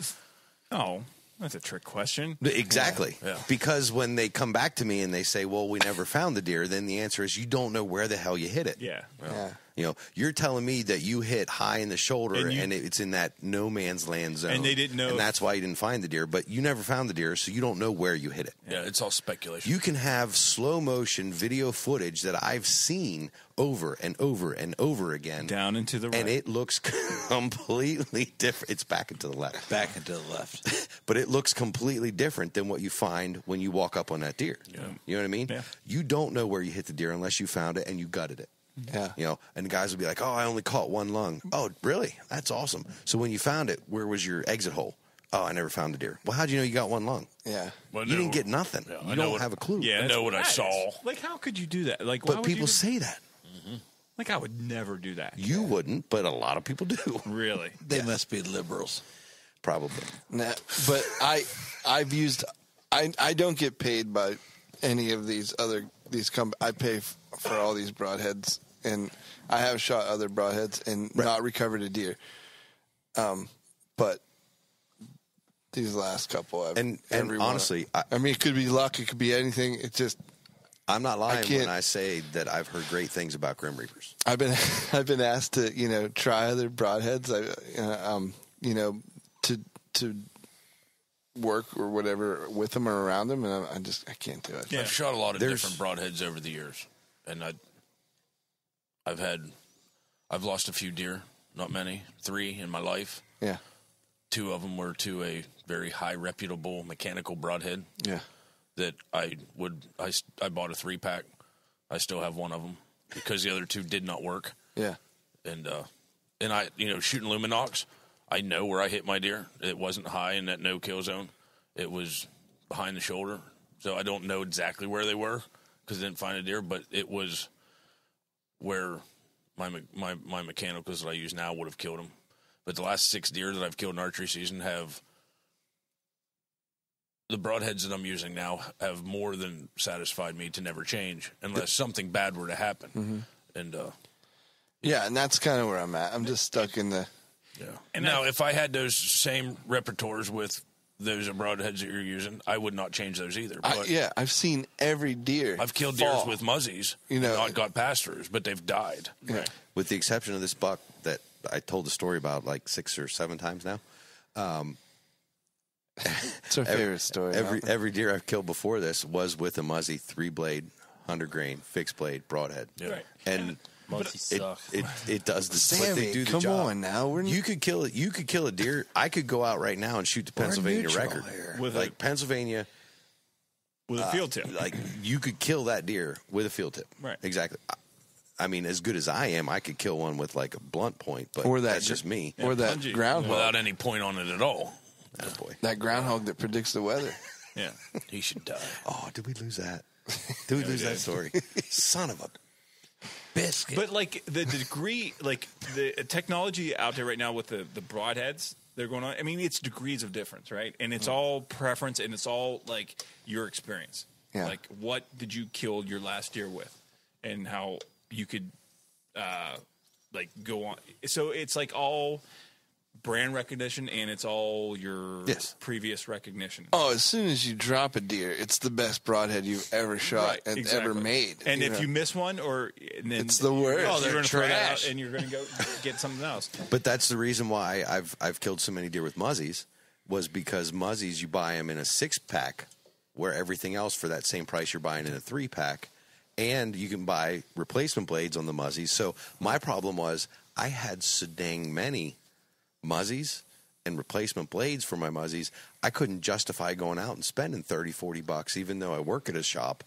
Speaker 7: Oh, that's a trick question.
Speaker 4: Exactly.
Speaker 2: Yeah.
Speaker 4: Because when they come back to me and they say, well, we never found the deer, then the answer is you don't know where the hell you hit it.
Speaker 7: Yeah.
Speaker 5: Yeah.
Speaker 4: You know, you're telling me that you hit high in the shoulder and, it's in that no man's land zone.
Speaker 7: And they didn't know
Speaker 4: And that's why you didn't find the deer, but you never found the deer, so you don't know where you hit it.
Speaker 2: Yeah, it's all speculation.
Speaker 4: You can have slow motion video footage that I've seen over and over and over again.
Speaker 7: Down and to the right.
Speaker 4: And it looks completely different. It's back and to the left.
Speaker 6: Back and to the left.
Speaker 4: But it looks completely different than what you find when you walk up on that deer.
Speaker 2: Yeah.
Speaker 4: You know what I mean?
Speaker 7: Yeah.
Speaker 4: You don't know where you hit the deer unless you found it and you gutted it.
Speaker 5: Yeah.
Speaker 4: You know, and the guys will be like, oh, I only caught one lung. Oh, really? That's awesome. So when you found it, where was your exit hole? Oh, I never found the deer. Well, how'd you know you got one lung?
Speaker 5: Yeah.
Speaker 2: Well,
Speaker 4: You
Speaker 2: no,
Speaker 4: didn't get nothing.
Speaker 2: Yeah, I
Speaker 4: you
Speaker 2: know
Speaker 4: don't
Speaker 2: what-
Speaker 4: have a clue.
Speaker 7: Yeah,
Speaker 2: I know what I
Speaker 7: that is-
Speaker 2: saw.
Speaker 7: Like, how could you do that? Like, why
Speaker 4: But
Speaker 7: would
Speaker 4: people
Speaker 7: you,
Speaker 4: say that.
Speaker 7: like, I would never do that.
Speaker 4: You wouldn't, but a lot of people do.
Speaker 7: Really?
Speaker 6: They must be liberals.
Speaker 4: Probably.
Speaker 5: Nah, but I've used I don't get paid by any of these I pay for all these broadheads, and I have shot other broadheads and not recovered a deer. But these last couple,
Speaker 4: And
Speaker 5: every one-
Speaker 4: honestly,
Speaker 5: I mean, it could be luck, it could be anything. It's just
Speaker 4: I'm not lying
Speaker 5: can't-
Speaker 4: when I say that I've heard great things about Grim Reapers.
Speaker 5: I've been asked to try other broadheads. To work or whatever with them or around them, and I can't do it.
Speaker 7: Yeah.
Speaker 2: I've shot a lot of
Speaker 4: There's-
Speaker 2: different broadheads over the years, and I've lost a few deer, not many, 3 in my life.
Speaker 5: Yeah.
Speaker 2: 2 of them were to a very high reputable mechanical broadhead
Speaker 5: Yeah.
Speaker 2: that I bought a 3-pack. I still have one of them because the other 2 did not work.
Speaker 5: Yeah.
Speaker 2: And I, shooting Luminox, I know where I hit my deer. It wasn't high in that no-kill zone. It was behind the shoulder. So I don't know exactly where they were because I didn't find a deer, but it was where my mechanicals that I use now would have killed them. But the last 6 deer that I've killed in archery season have the broadheads that I'm using now have more than satisfied me to never change unless something bad were to happen.
Speaker 5: Mm-hmm.
Speaker 2: And
Speaker 5: Yeah, and that's kind of where I'm at. I'm just stuck in the.
Speaker 2: yeah.
Speaker 7: And
Speaker 2: Now, if I had those same repertoires with those broadheads that you're using, I would not change those either. But
Speaker 5: I've seen every deer.
Speaker 2: I've killed
Speaker 5: fall.
Speaker 2: deers with muzzies,
Speaker 5: You know-
Speaker 2: and not got pass-throughs, but they've died.
Speaker 5: Yeah.
Speaker 4: With the exception of this buck that I told the story about like 6 or 7 times now.
Speaker 5: It's our favorite story.
Speaker 4: Every deer I've killed before this was with a muzzy 3-blade, 100-grain, fixed blade, broadhead.
Speaker 2: Yeah.
Speaker 7: Right.
Speaker 4: And
Speaker 3: Muzzies
Speaker 4: it,
Speaker 3: suck.
Speaker 4: it does the
Speaker 5: Sammy,
Speaker 4: but they do the
Speaker 5: come
Speaker 4: job.
Speaker 5: on now.
Speaker 4: You could kill it. You could kill a deer. I could go out right now and shoot the Pennsylvania
Speaker 5: neutral
Speaker 4: record.
Speaker 5: here.
Speaker 7: With
Speaker 4: Like Pennsylvania,
Speaker 7: with a field tip.
Speaker 4: like you could kill that deer with a field tip.
Speaker 7: Right.
Speaker 4: Exactly. I mean, as good as I am, I could kill one with like a blunt point, but
Speaker 5: Or that
Speaker 4: that's just me.
Speaker 5: Or that
Speaker 7: Punji.
Speaker 5: groundhog.
Speaker 2: Without any point on it at all.
Speaker 4: Oh, boy.
Speaker 5: That groundhog that predicts the weather.
Speaker 7: Yeah.
Speaker 2: He should die.
Speaker 4: Oh, did we lose that? Did we lose that story? Son of a biscuit.
Speaker 7: But like the degree, like the technology out there right now with the broadheads they're going on. I mean, it's degrees of difference, right? And it's all preference, and it's all like your experience.
Speaker 5: Yeah.
Speaker 7: Like, what did you kill your last deer with, and how you could, like, go on. So it's like all brand recognition, and it's all your
Speaker 4: Yes.
Speaker 7: previous recognition.
Speaker 5: Oh, as soon as you drop a deer, it's the best broadhead you've ever shot
Speaker 7: Right,
Speaker 5: and
Speaker 7: exactly.
Speaker 5: ever made.
Speaker 7: And if
Speaker 5: know.
Speaker 7: you miss one, or and then
Speaker 5: It's the worst.
Speaker 7: Oh,
Speaker 5: You're
Speaker 7: you're going to throw that
Speaker 5: trash.
Speaker 7: out, and you're going to go get something else.
Speaker 4: But that's the reason why I've killed so many deer with muzzies, was because muzzies, you buy them in a 6-pack, where everything else for that same price you're buying in a 3-pack, and you can buy replacement blades on the muzzies. So my problem was I had so dang many muzzies and replacement blades for my muzzies, I couldn't justify going out and spending $30-$40, even though I work at a shop.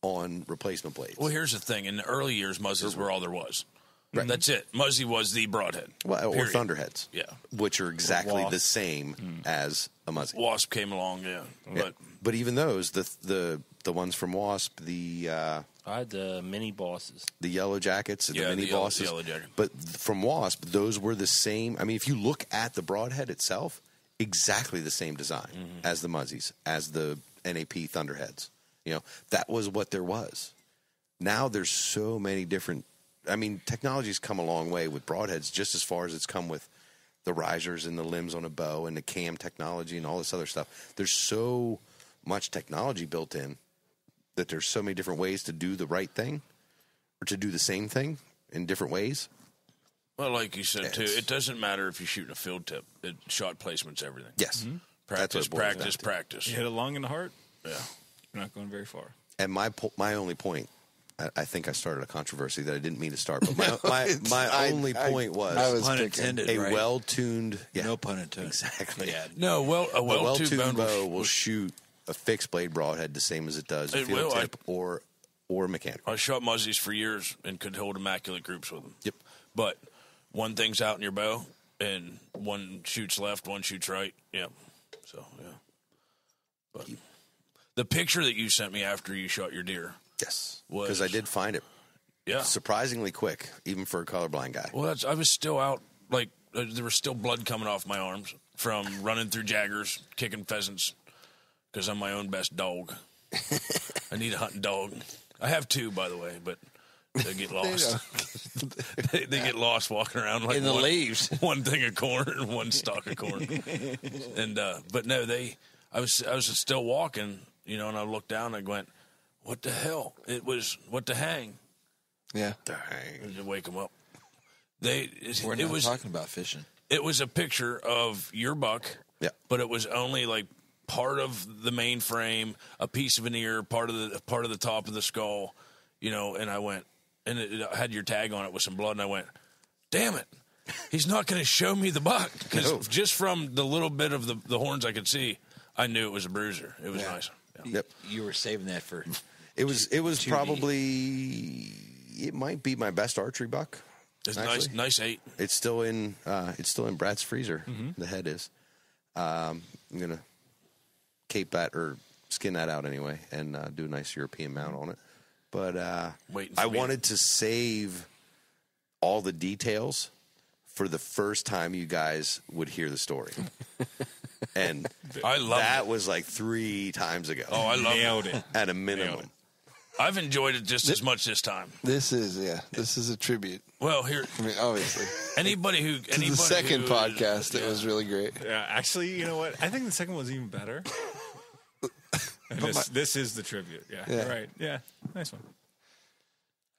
Speaker 4: on replacement blades.
Speaker 2: Well, here's the thing. In the early years, Muzzies were all there was.
Speaker 4: Right.
Speaker 2: That's it. Muzzy was the broadhead.
Speaker 4: Well, or
Speaker 2: period.
Speaker 4: Thunderheads.
Speaker 2: Yeah.
Speaker 4: Which are exactly
Speaker 3: Wasp.
Speaker 4: the same as a Muzzy.
Speaker 2: Wasp came along, yeah.
Speaker 4: But even those, the ones from Wasp, the
Speaker 9: I had the mini bosses.
Speaker 4: the yellow jackets, the
Speaker 2: Yeah,
Speaker 4: mini
Speaker 2: the yellow-
Speaker 4: bosses.
Speaker 2: yellow jacket.
Speaker 4: But from Wasp, those were the same. I mean, if you look at the broadhead itself, exactly the same design as the Muzzies, as the NAP Thunderheads. You know, that was what there was. Now there's so many different. I mean, technology's come a long way with broadheads, just as far as it's come with the risers and the limbs on a bow and the cam technology and all this other stuff. There's so much technology built in that there's so many different ways to do the right thing or to do the same thing in different ways.
Speaker 2: Well, like you said, too,
Speaker 4: It's-
Speaker 2: it doesn't matter if you're shooting a field tip. Shot placement's everything.
Speaker 4: Yes.
Speaker 2: Practice,
Speaker 4: what it boils down
Speaker 2: practice,
Speaker 4: to.
Speaker 2: practice.
Speaker 7: You hit it long in the heart,
Speaker 2: Yeah.
Speaker 7: you're not going very far.
Speaker 4: And my only point, I think I started a controversy that I didn't mean to start, but my only point was,
Speaker 5: I was
Speaker 6: Pun
Speaker 5: picking.
Speaker 6: intended,
Speaker 4: a
Speaker 6: right?
Speaker 4: well-tuned,
Speaker 6: No pun intended.
Speaker 4: exactly.
Speaker 6: Yeah.
Speaker 2: No, a
Speaker 4: A
Speaker 2: well-tuned
Speaker 4: well-tuned bow
Speaker 2: will
Speaker 4: will shoot a fixed blade broadhead the same as it does a
Speaker 2: It
Speaker 4: field
Speaker 2: will.
Speaker 4: tip or mechanical.
Speaker 2: I shot Muzzies for years and could hold immaculate groups with them.
Speaker 4: Yep.
Speaker 2: But one thing's out in your bow, and one shoots left, one shoots right. Yeah. So, yeah. But the picture that you sent me after you shot your deer.
Speaker 4: Yes,
Speaker 2: Was-
Speaker 4: because I did find it
Speaker 2: Yeah.
Speaker 4: surprisingly quick, even for a colorblind guy.
Speaker 2: Well, I was still out, like, there was still blood coming off my arms from running through jaggers, kicking pheasants, because I'm my own best dog. I need a hunting dog. I have two, by the way, but they get lost. they get lost walking around like
Speaker 6: In the
Speaker 2: one,
Speaker 6: leaves.
Speaker 2: one thing of corn and one stalk of corn. And but no, I was still walking, you know, and I looked down and I went, "What the hell?" It was what the hang.
Speaker 5: Yeah.
Speaker 2: I just wake them up. It
Speaker 6: We're not
Speaker 2: was
Speaker 6: talking about fishing.
Speaker 2: it was a picture of your buck.
Speaker 4: Yeah.
Speaker 2: But it was only like part of the main frame, a piece of an ear, part of the top of the skull, you know. And I went, and it had your tag on it with some blood, and I went, "Damn it, he's not going to show me the buck," because
Speaker 4: No.
Speaker 2: just from the little bit of the horns I could see, I knew it was a bruiser. It was nice. Yeah.
Speaker 4: Yep.
Speaker 6: You were saving that for.
Speaker 4: It was
Speaker 6: 2D.
Speaker 4: probably, it might be my best archery buck.
Speaker 2: It's
Speaker 4: actually.
Speaker 2: nice 8.
Speaker 4: It's still in Brad's freezer. The head is. I'm gonna cape that or skin that out anyway, and do a nice European mount on it. But
Speaker 2: Waiting for
Speaker 4: I
Speaker 2: me to-
Speaker 4: wanted to save all the details for the first time you guys would hear the story, and
Speaker 2: I love
Speaker 4: that
Speaker 2: it.
Speaker 4: was like 3 times ago.
Speaker 2: Oh, I love
Speaker 7: Nailed
Speaker 2: it.
Speaker 7: it.
Speaker 4: at a minimum.
Speaker 2: I've enjoyed it just as much this time.
Speaker 5: This is a tribute.
Speaker 2: Well, here,
Speaker 5: I mean, obviously.
Speaker 2: anybody who
Speaker 5: To the second podcast, it was really great.
Speaker 7: Yeah, actually, you know what? I think the second one's even better. And this is the tribute. Yeah,
Speaker 5: Yeah.
Speaker 7: you're right. Yeah, nice one.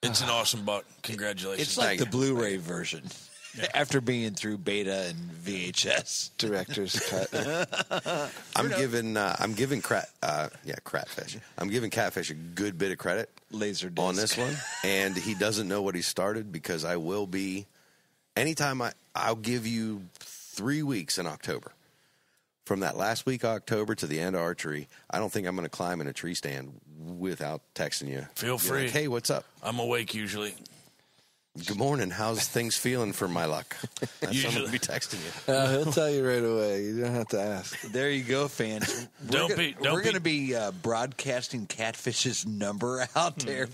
Speaker 2: It's an awesome buck. Congratulations.
Speaker 6: It's like
Speaker 4: Thank
Speaker 6: the
Speaker 4: you.
Speaker 6: Blu-ray version. After being through beta and VHS.
Speaker 5: Director's cut.
Speaker 4: I'm giving Catfish. I'm giving Catfish a good bit of credit
Speaker 6: Laser
Speaker 4: on this one, and he doesn't know what he started because I will be. Anytime I'll give you 3 weeks in October. From that last week of October to the end of archery, I don't think I'm going to climb in a tree stand without texting you.
Speaker 2: Feel
Speaker 4: Be
Speaker 2: free.
Speaker 4: like, hey, what's up?
Speaker 2: I'm awake usually.
Speaker 4: Good morning. How's things feeling for my luck? That's what I'm
Speaker 2: Usually-
Speaker 4: going to be texting you.
Speaker 5: He'll tell you right away. You don't have to ask.
Speaker 6: There you go, fans.
Speaker 2: Don't
Speaker 6: We're
Speaker 2: be-
Speaker 6: going to be broadcasting Catfish's number out there.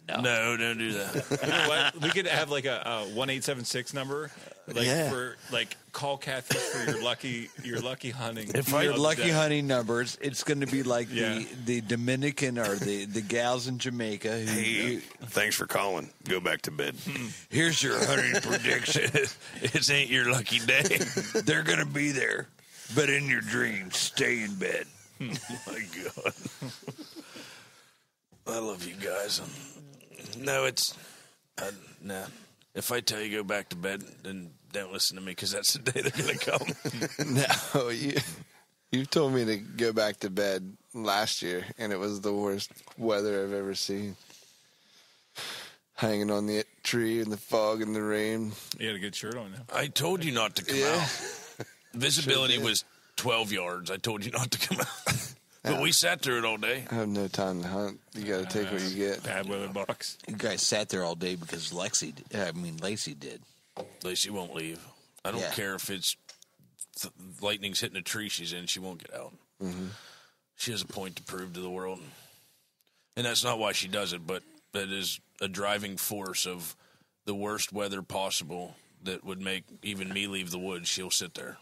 Speaker 2: No, don't do that.
Speaker 7: You know what? We could have like a 1-876 number, like
Speaker 4: Yeah.
Speaker 7: for like call Catfish for your lucky hunting.
Speaker 2: If
Speaker 6: Your
Speaker 2: I-
Speaker 6: lucky honey numbers. It's going to be like
Speaker 7: Yeah.
Speaker 6: the Dominican or the gals in Jamaica. Who,
Speaker 4: Thanks for calling. Go back to bed.
Speaker 6: here's your hunting prediction.
Speaker 2: It ain't your lucky day.
Speaker 6: They're going to be there, but in your dreams, stay in bed.
Speaker 2: My God. I love you guys. No, it's nah. If I tell you go back to bed, then don't listen to me because that's the day they're gonna come.
Speaker 5: No, you told me to go back to bed last year, and it was the worst weather I've ever seen. Hanging on the tree in the fog and the rain.
Speaker 7: You had a good shirt on now.
Speaker 2: I told you not to come
Speaker 5: Yeah.
Speaker 2: out. Visibility was 12 yards. I told you not to come out. But we sat through it all day.
Speaker 5: I have no time to hunt. You got to take what you get.
Speaker 7: Bad weather bucks.
Speaker 6: You guys sat there all day because Lacey did.
Speaker 2: Lacey won't leave. I don't
Speaker 6: Yeah.
Speaker 2: care if it's lightning's hitting a tree she's in. She won't get out. Mm-hmm. She has a point to prove to the world. And that's not why she does it, but that is a driving force of the worst weather possible that would make even me leave the woods. She'll sit there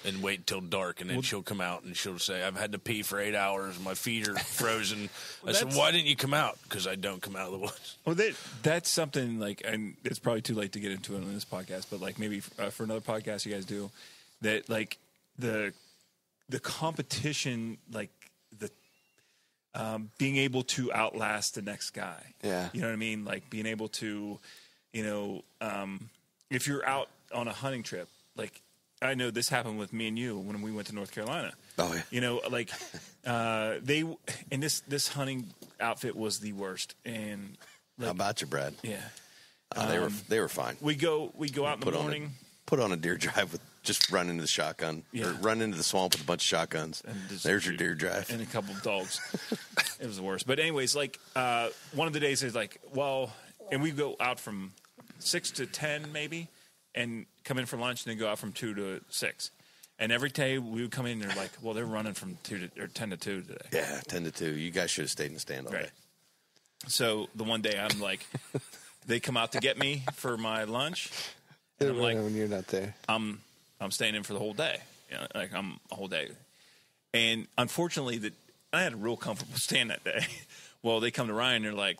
Speaker 2: and wait till dark, and then she'll come out and she'll say, I've had to pee for 8 hours. My feet are frozen. I said, why didn't you come out? Because I don't come out of the woods.
Speaker 7: Well, that's something like, and it's probably too late to get into it on this podcast, but like maybe for another podcast you guys do, that like the competition, like the being able to outlast the next guy.
Speaker 5: Yeah.
Speaker 7: You know what I mean? Like being able to, if you're out on a hunting trip, like I know this happened with me and you when we went to North Carolina.
Speaker 4: Oh yeah.
Speaker 7: This hunting outfit was the worst. And
Speaker 4: How about you, Brad?
Speaker 7: yeah,
Speaker 4: They were fine.
Speaker 7: we go out in the morning.
Speaker 4: Put on a deer drive with just run into the shotgun.
Speaker 7: Yeah.
Speaker 4: Or run into the swamp with a bunch of shotguns.
Speaker 7: And just
Speaker 4: There's your deer drive.
Speaker 7: and a couple of dogs. It was the worst. But anyways, like one of the days is like, and we go out from 6 to 10 maybe, and come in for lunch, and then go out from 2 to 6. And every day we would come in, and they're like, well, they're running from 10 to 2 today.
Speaker 4: Yeah, 10 to 2. You guys should have stayed in the stand all
Speaker 7: Right.
Speaker 4: day.
Speaker 7: So the one day I'm like, they come out to get me for my lunch,
Speaker 5: They
Speaker 7: and I'm
Speaker 5: don't
Speaker 7: like,
Speaker 5: know when you're not there.
Speaker 7: I'm staying in for the whole day. Like I'm a whole day. And unfortunately, I had a real comfortable stand that day. Well, they come to Ryan. They're like,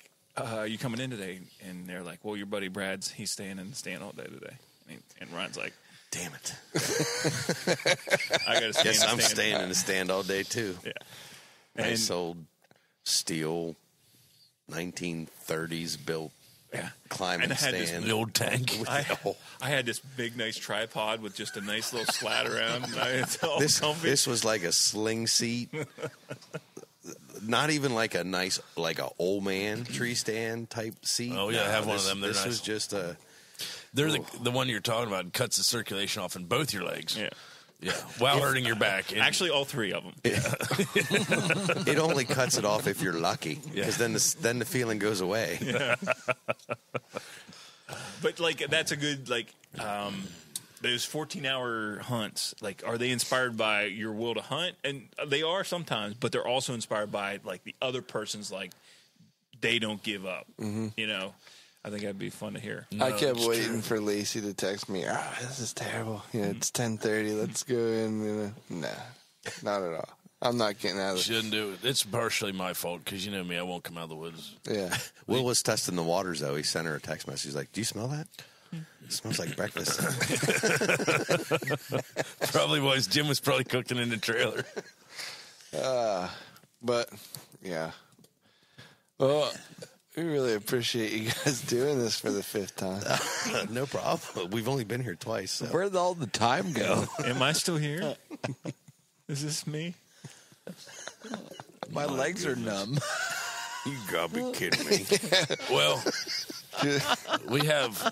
Speaker 7: "You coming in today?" And they're like, "Well, your buddy Brad's he's staying in the stand all day today." And Ryan's like,
Speaker 4: Damn it.
Speaker 7: "I got to stay
Speaker 4: Guess
Speaker 7: in the
Speaker 4: I'm
Speaker 7: stand."
Speaker 4: staying in the stand all day, too.
Speaker 7: Yeah.
Speaker 4: Nice old steel 1930s built
Speaker 7: Yeah.
Speaker 4: climbing
Speaker 7: And I had this
Speaker 4: stand.
Speaker 2: The old tank.
Speaker 7: I had this big, nice tripod with just a nice little slat around. And it's all
Speaker 4: This
Speaker 7: comfy.
Speaker 4: was like a sling seat. Not even like a nice, like a old man tree stand type seat.
Speaker 2: Oh, yeah, I have one of them. They're
Speaker 4: This
Speaker 2: nice.
Speaker 4: was just a.
Speaker 2: They're the one you're talking about. Cuts the circulation off in both your legs.
Speaker 7: Yeah.
Speaker 2: Yeah. While hurting your back. And
Speaker 7: Actually, all three of them.
Speaker 4: It only cuts it off if you're lucky, because then the feeling goes away.
Speaker 7: But like that's a good like those 14-hour hunts. Like, are they inspired by your will to hunt? And they are sometimes, but they're also inspired by like the other person's like they don't give up.
Speaker 5: Mm-hmm.
Speaker 7: You know, I think that'd be fun to hear.
Speaker 5: I kept
Speaker 2: it's
Speaker 5: waiting
Speaker 2: true.
Speaker 5: for Lacey to text me. This is terrible. It's 10:30. Let's go in. Nah, not at all. I'm not getting out of this.
Speaker 2: Shouldn't do it. It's partially my fault because you know me. I won't come out of the woods.
Speaker 5: Yeah.
Speaker 4: Will was testing the waters, though. He sent her a text message. He's like, "Do you smell that? It smells like breakfast."
Speaker 2: Probably was. Jim was probably cooking in the trailer.
Speaker 5: But yeah. Well, we really appreciate you guys doing this for the 5th time.
Speaker 4: No problem. We've only been here twice. So.
Speaker 6: Where'd all the time go?
Speaker 7: Am I still here? Is this me?
Speaker 6: My legs are numb.
Speaker 4: You gotta be kidding me.
Speaker 2: Well, we have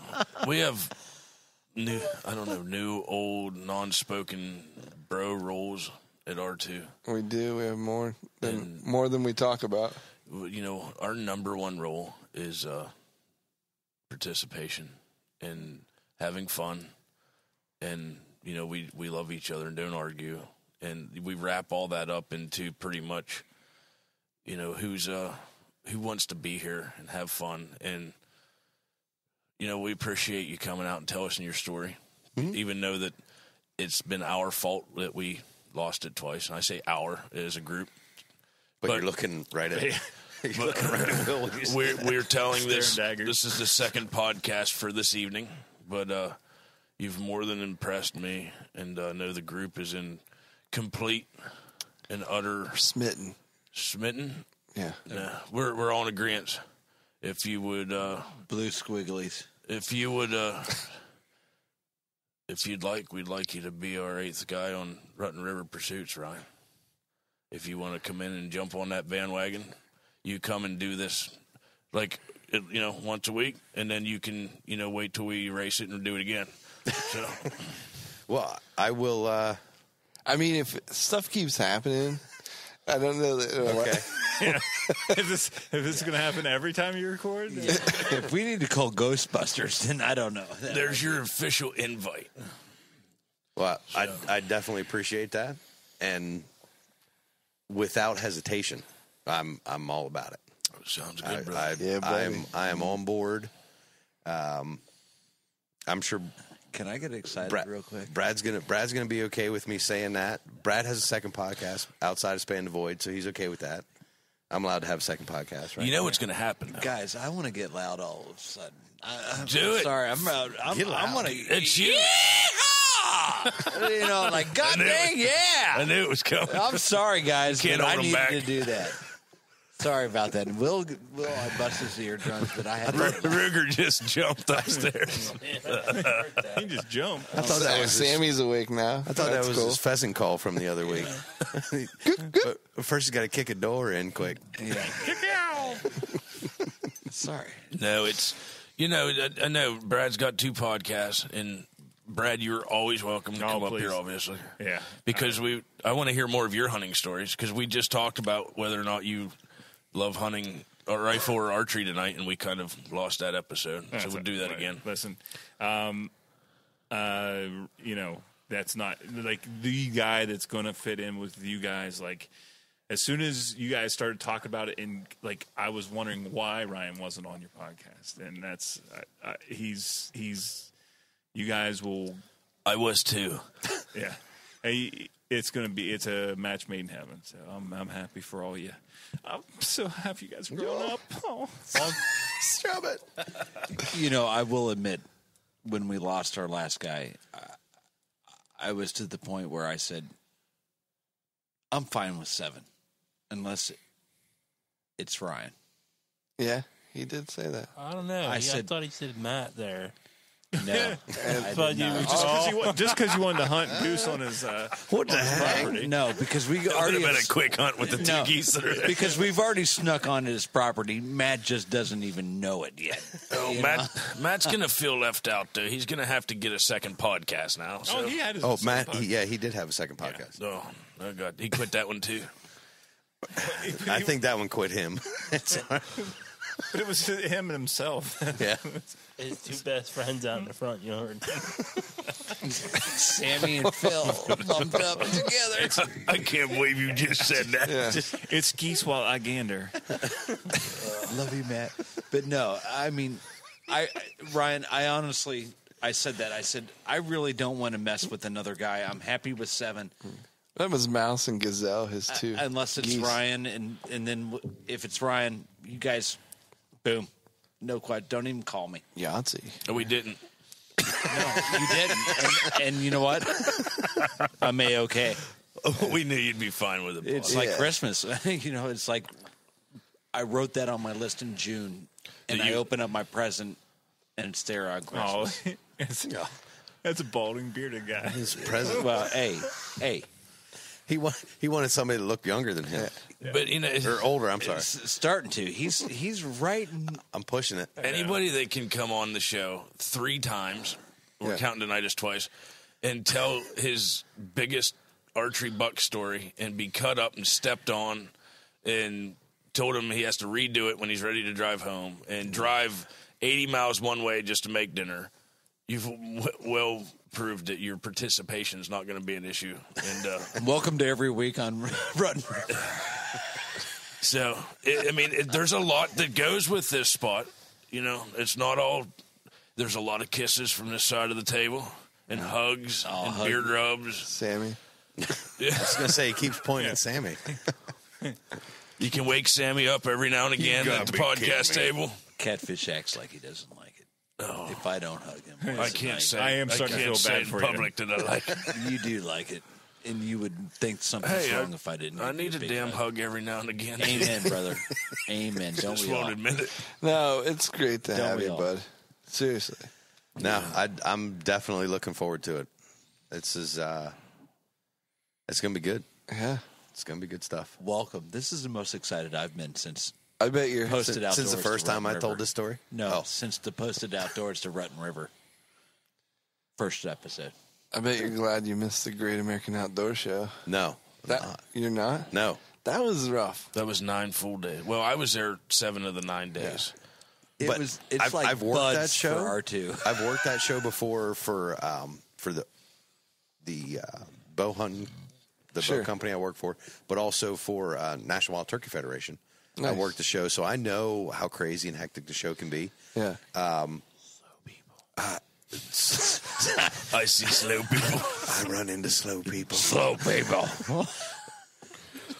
Speaker 2: new, old, non-spoken bro roles at R2.
Speaker 5: We do. We have more than we talk about.
Speaker 2: You know, our number one role is participation and having fun, and you know we love each other and don't argue, and we wrap all that up into pretty much, you know, who wants to be here and have fun, and you know we appreciate you coming out and tell us your story, even though that it's been our fault that we lost it twice, and I say our as a group.
Speaker 4: But you're looking right at Will. when you say
Speaker 2: We're telling this.
Speaker 7: Staring daggers.
Speaker 2: This is the second podcast for this evening, but you've more than impressed me, and know the group is in complete and utter
Speaker 5: Smitten. Yeah.
Speaker 2: Yeah, we're all in agreement. If you would,
Speaker 6: Blue squigglies.
Speaker 2: if you'd like, we'd like you to be our 8th guy on Rutten River Pursuits, Ryan. If you want to come in and jump on that bandwagon, you come and do this, like, you know, once a week, and then you can, you know, wait till we erase it and do it again. So,
Speaker 4: well, I will.
Speaker 5: I mean, if stuff keeps happening I don't know that.
Speaker 4: Okay.
Speaker 7: Yeah. If this is going to happen every time you record?
Speaker 6: If we need to call Ghostbusters, then I don't know.
Speaker 2: There's your official invite.
Speaker 4: Well, I definitely appreciate that, and without hesitation, I'm all about it.
Speaker 2: Sounds good, brother.
Speaker 4: I am on board. I'm sure.
Speaker 6: Can I get excited real quick?
Speaker 4: Brad's gonna be okay with me saying that. Brad has a second podcast outside of Span the Void, so he's okay with that. I'm allowed to have a second podcast, right?
Speaker 2: You know what's going to happen now.
Speaker 6: Guys, I want to get loud all of a sudden. I'm
Speaker 2: Do it.
Speaker 6: Sorry, I'm going to.
Speaker 2: It's you.
Speaker 6: You know, like, God dang, yeah.
Speaker 2: I knew it was coming.
Speaker 6: I'm sorry, guys,
Speaker 2: Can't
Speaker 6: but I
Speaker 2: hold 'em
Speaker 6: needed
Speaker 2: back.
Speaker 6: to do that. Sorry about that. Will I bust his eardrums, but I had to.
Speaker 2: Ruger just jumped upstairs.
Speaker 7: He just jumped.
Speaker 4: I thought that was
Speaker 5: Sammy's awake now.
Speaker 4: I thought that was
Speaker 5: cool.
Speaker 4: his pheasant call from the other week. But first, he's got to kick a door in quick.
Speaker 6: Yeah. Sorry.
Speaker 2: No, it's, I know Brad's got 2 podcasts, and Brad, you're always welcome to come up
Speaker 7: please.
Speaker 2: here, obviously.
Speaker 7: Yeah.
Speaker 2: Because I want to hear more of your hunting stories, because we just talked about whether or not you love hunting or rifle or archery tonight, and we kind of lost that episode. So we'll do that
Speaker 7: Right.
Speaker 2: again.
Speaker 7: Listen, that's not like the guy that's going to fit in with you guys. Like, as soon as you guys started talking about it, and like, I was wondering why Ryan wasn't on your podcast, and that's he's you guys will.
Speaker 2: I was too.
Speaker 7: Yeah, it's a match made in heaven. So I'm happy for all you. I'm so happy you guys are growing up. Oh.
Speaker 4: Stop it.
Speaker 6: I will admit, when we lost our last guy, I was to the point where I said, I'm fine with 7, unless it's Ryan.
Speaker 5: Yeah, he did say that.
Speaker 9: I don't know. I thought he said Matt there.
Speaker 6: No, I
Speaker 9: But
Speaker 6: did
Speaker 9: you
Speaker 6: not.
Speaker 9: were
Speaker 7: Just because you wanted to hunt goose on his
Speaker 4: What the heck?
Speaker 7: property.
Speaker 6: No, because we
Speaker 2: It would
Speaker 6: already
Speaker 2: have been a quick hunt with the 2 geese that are there.
Speaker 6: because we've already snuck onto his property. Matt just doesn't even know it yet. You know?
Speaker 2: Matt's going to feel left out, though. He's going to have to get a second podcast now. So.
Speaker 7: Oh, he had his
Speaker 4: Oh,
Speaker 7: second
Speaker 4: Matt.
Speaker 7: podcast.
Speaker 4: He did have a second podcast.
Speaker 2: Oh, God. He quit that one, too.
Speaker 4: I think that one quit him.
Speaker 7: But it was him and himself.
Speaker 4: Yeah.
Speaker 9: His 2 best friends out in the front yard.
Speaker 6: Sammy and Phil bumped up together.
Speaker 2: I can't believe you just said that.
Speaker 5: Yeah.
Speaker 7: It's geese while I gander.
Speaker 6: Love you, Matt. But no, I mean, Ryan, I said that. I said, I really don't want to mess with another guy. I'm happy with 7.
Speaker 5: That was Mouse and Gazelle, his 2.
Speaker 6: Unless it's
Speaker 5: geese.
Speaker 6: Ryan, and then if it's Ryan, you guys, boom. No question. Don't even call me.
Speaker 5: Yahtzee.
Speaker 2: No, we didn't.
Speaker 6: No, you didn't. And you know what? I'm A-okay.
Speaker 2: We knew you'd be fine with it.
Speaker 6: It's
Speaker 2: Paul.
Speaker 6: like Christmas. It's like I wrote that on my list in June, and I open up my present, and it's there on Christmas.
Speaker 7: Oh, that's a balding bearded guy.
Speaker 4: His present.
Speaker 6: Well, hey.
Speaker 4: He wanted somebody to look younger than him.
Speaker 2: But,
Speaker 4: Or older, I'm sorry.
Speaker 6: It's starting to. He's right.
Speaker 4: I'm pushing it.
Speaker 2: anybody that can come on the show 3 times, we're counting tonight as twice, and tell his biggest archery buck story and be cut up and stepped on and told him he has to redo it when he's ready to drive home and drive 80 miles one way just to make dinner. You've well proved that your participation is not going to be an issue. And
Speaker 6: Welcome to every week on Ruttin.
Speaker 2: so, there's a lot that goes with this spot. It's not all. There's a lot of kisses from this side of the table and hugs and beard rubs.
Speaker 5: Sammy.
Speaker 4: I was going to say, he keeps pointing at Sammy.
Speaker 2: You can wake Sammy up every now and again at the podcast table.
Speaker 6: Catfish acts like he doesn't like it.
Speaker 2: Oh.
Speaker 6: If I don't hug him,
Speaker 2: I can't say.
Speaker 7: I am starting to
Speaker 2: can't
Speaker 7: feel
Speaker 2: say
Speaker 7: bad
Speaker 2: in
Speaker 7: for you.
Speaker 2: public that I like it.
Speaker 6: You do like it, and you would think something's wrong if I didn't.
Speaker 2: I
Speaker 6: give you
Speaker 2: need a
Speaker 6: big
Speaker 2: damn hug every now and again.
Speaker 6: Amen, brother. Amen. Don't
Speaker 2: Just
Speaker 6: we all?
Speaker 2: won't admit it.
Speaker 5: No, it's great to
Speaker 6: Don't
Speaker 5: have
Speaker 6: we
Speaker 5: you,
Speaker 6: all?
Speaker 5: bud. Seriously.
Speaker 4: No, I'm definitely looking forward to it. It's going to be good.
Speaker 5: Yeah.
Speaker 4: It's going to be good stuff.
Speaker 6: Welcome. This is the most excited I've been since
Speaker 5: I bet you're.
Speaker 6: Posted Outdoors.
Speaker 4: Since the first
Speaker 6: to
Speaker 4: time I
Speaker 6: Ruttin
Speaker 4: told
Speaker 6: River.
Speaker 4: this story?
Speaker 6: No,
Speaker 4: Oh.
Speaker 6: since the Posted Outdoors to Ruttin River. First episode.
Speaker 5: I bet you're glad you missed the Great American Outdoor Show.
Speaker 4: No.
Speaker 5: That you're not?
Speaker 4: No.
Speaker 5: That was rough.
Speaker 2: That was 9 full days. Well, I was there 7 of the 9 days.
Speaker 4: But
Speaker 6: It's like
Speaker 4: I've worked
Speaker 6: Buds
Speaker 4: that show.
Speaker 6: for R2.
Speaker 4: I've worked that show before for the bow hunting, the
Speaker 5: Sure.
Speaker 4: bow company I work for, but also for National Wild Turkey Federation. I
Speaker 5: Nice.
Speaker 4: worked the show, so I know how crazy and hectic the show can be.
Speaker 5: Yeah.
Speaker 2: I see slow people.
Speaker 4: I run into slow people.
Speaker 2: Slow people.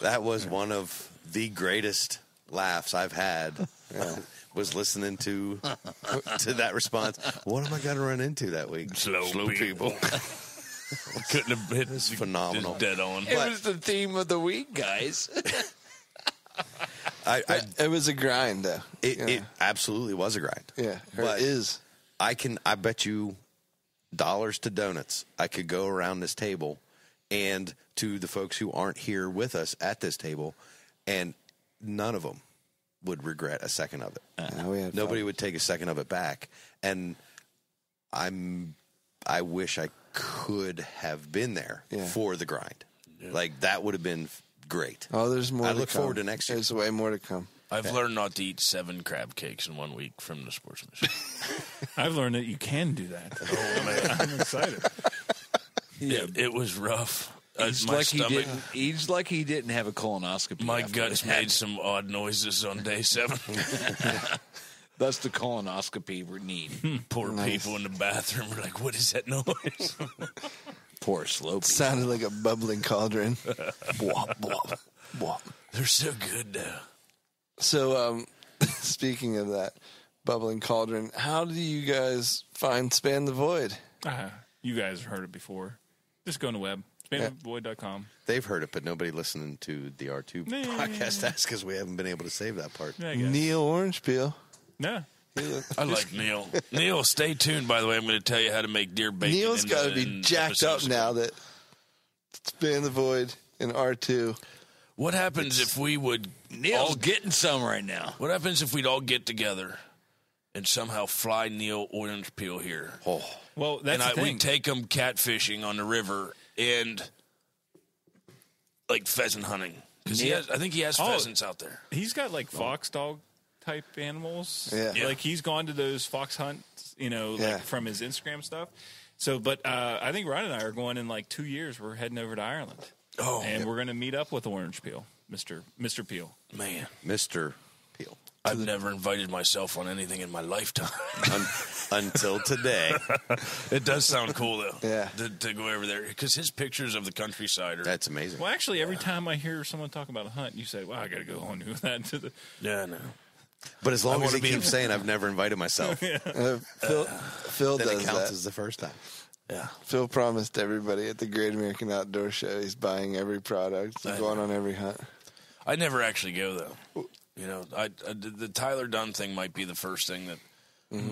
Speaker 4: That was one of the greatest laughs I've had. Was listening to that response. What am I going to run into that week?
Speaker 2: Slow people. Couldn't have hit
Speaker 4: It's phenomenal.
Speaker 2: dead on.
Speaker 5: It was the theme of the week, guys.
Speaker 4: It
Speaker 5: was a grind, though.
Speaker 4: It absolutely was a grind.
Speaker 5: Yeah,
Speaker 4: But
Speaker 5: it is.
Speaker 4: I bet you dollars to donuts I could go around this table and to the folks who aren't here with us at this table, and none of them would regret a second of it. Nobody would take a second of it back. And I wish I could have been there for the grind. Yeah. Like, that would have been great.
Speaker 5: Oh, there's more.
Speaker 4: I look forward to next year.
Speaker 5: There's way more to come.
Speaker 2: I've learned not to eat 7 crab cakes in 1 week from the sportsmanship.
Speaker 7: I've learned that you can do that. Oh, man. I'm excited.
Speaker 2: It was rough.
Speaker 6: He's
Speaker 2: My
Speaker 6: like
Speaker 2: stomach,
Speaker 6: he's like he didn't have a colonoscopy.
Speaker 2: my
Speaker 6: after
Speaker 2: guts
Speaker 6: that.
Speaker 2: made some odd noises on day 7.
Speaker 6: That's the colonoscopy we need.
Speaker 2: Poor people in the bathroom were like, what is that noise?
Speaker 6: Poor slow.
Speaker 5: Sounded like a bubbling cauldron. Bwop, bwop, bwop.
Speaker 2: They're so good now.
Speaker 5: So, speaking of that bubbling cauldron, how do you guys find Span the Void?
Speaker 7: You guys have heard it before. Just go on the web. SpanTheVoid.com.
Speaker 4: They've heard it, but nobody listening to the R2 podcast. That's because we haven't been able to save that part.
Speaker 7: Yeah, I guess.
Speaker 5: Neil Orange Peel.
Speaker 7: Yeah.
Speaker 2: I like Neil. Neil, stay tuned, by the way. I'm going to tell you how to make deer bacon.
Speaker 5: Neil's got to be jacked up now that Span the Void and R2.
Speaker 2: What happens if we would
Speaker 6: Neil's getting some right now.
Speaker 2: What happens if we'd all get together and somehow fly Neil Orange Peel here?
Speaker 4: Oh,
Speaker 7: well, that's the thing.
Speaker 2: We take him catfishing on the river and like pheasant hunting because I think he has pheasants out there.
Speaker 7: He's got like fox dog type animals.
Speaker 5: Yeah.
Speaker 7: Like he's gone to those fox hunts, like from his Instagram stuff. So, but I think Ryan and I are going in like 2 years. We're heading over to Ireland.
Speaker 2: Oh,
Speaker 7: and we're going to meet up with Orange Peel, Mr. Peel.
Speaker 2: Man,
Speaker 4: Mr. Peel.
Speaker 2: I've never invited myself on anything in my lifetime.
Speaker 4: Until today.
Speaker 2: It does sound cool, though.
Speaker 5: Yeah.
Speaker 2: To go over there. Because his pictures of the countryside are...
Speaker 4: That's amazing.
Speaker 7: Well, actually, every time I hear someone talk about a hunt, you say, well, I got to go on with that.
Speaker 2: Yeah, I know.
Speaker 4: But as long as he keeps saying, I've never invited myself,
Speaker 5: Phil
Speaker 4: then
Speaker 5: does
Speaker 4: it counts
Speaker 5: that.
Speaker 4: as the first time.
Speaker 2: Yeah.
Speaker 5: Phil promised everybody at the Great American Outdoor Show he's buying every product, going on every hunt.
Speaker 2: I never actually go, though. You know, the Tyler Dunn thing might be the first thing that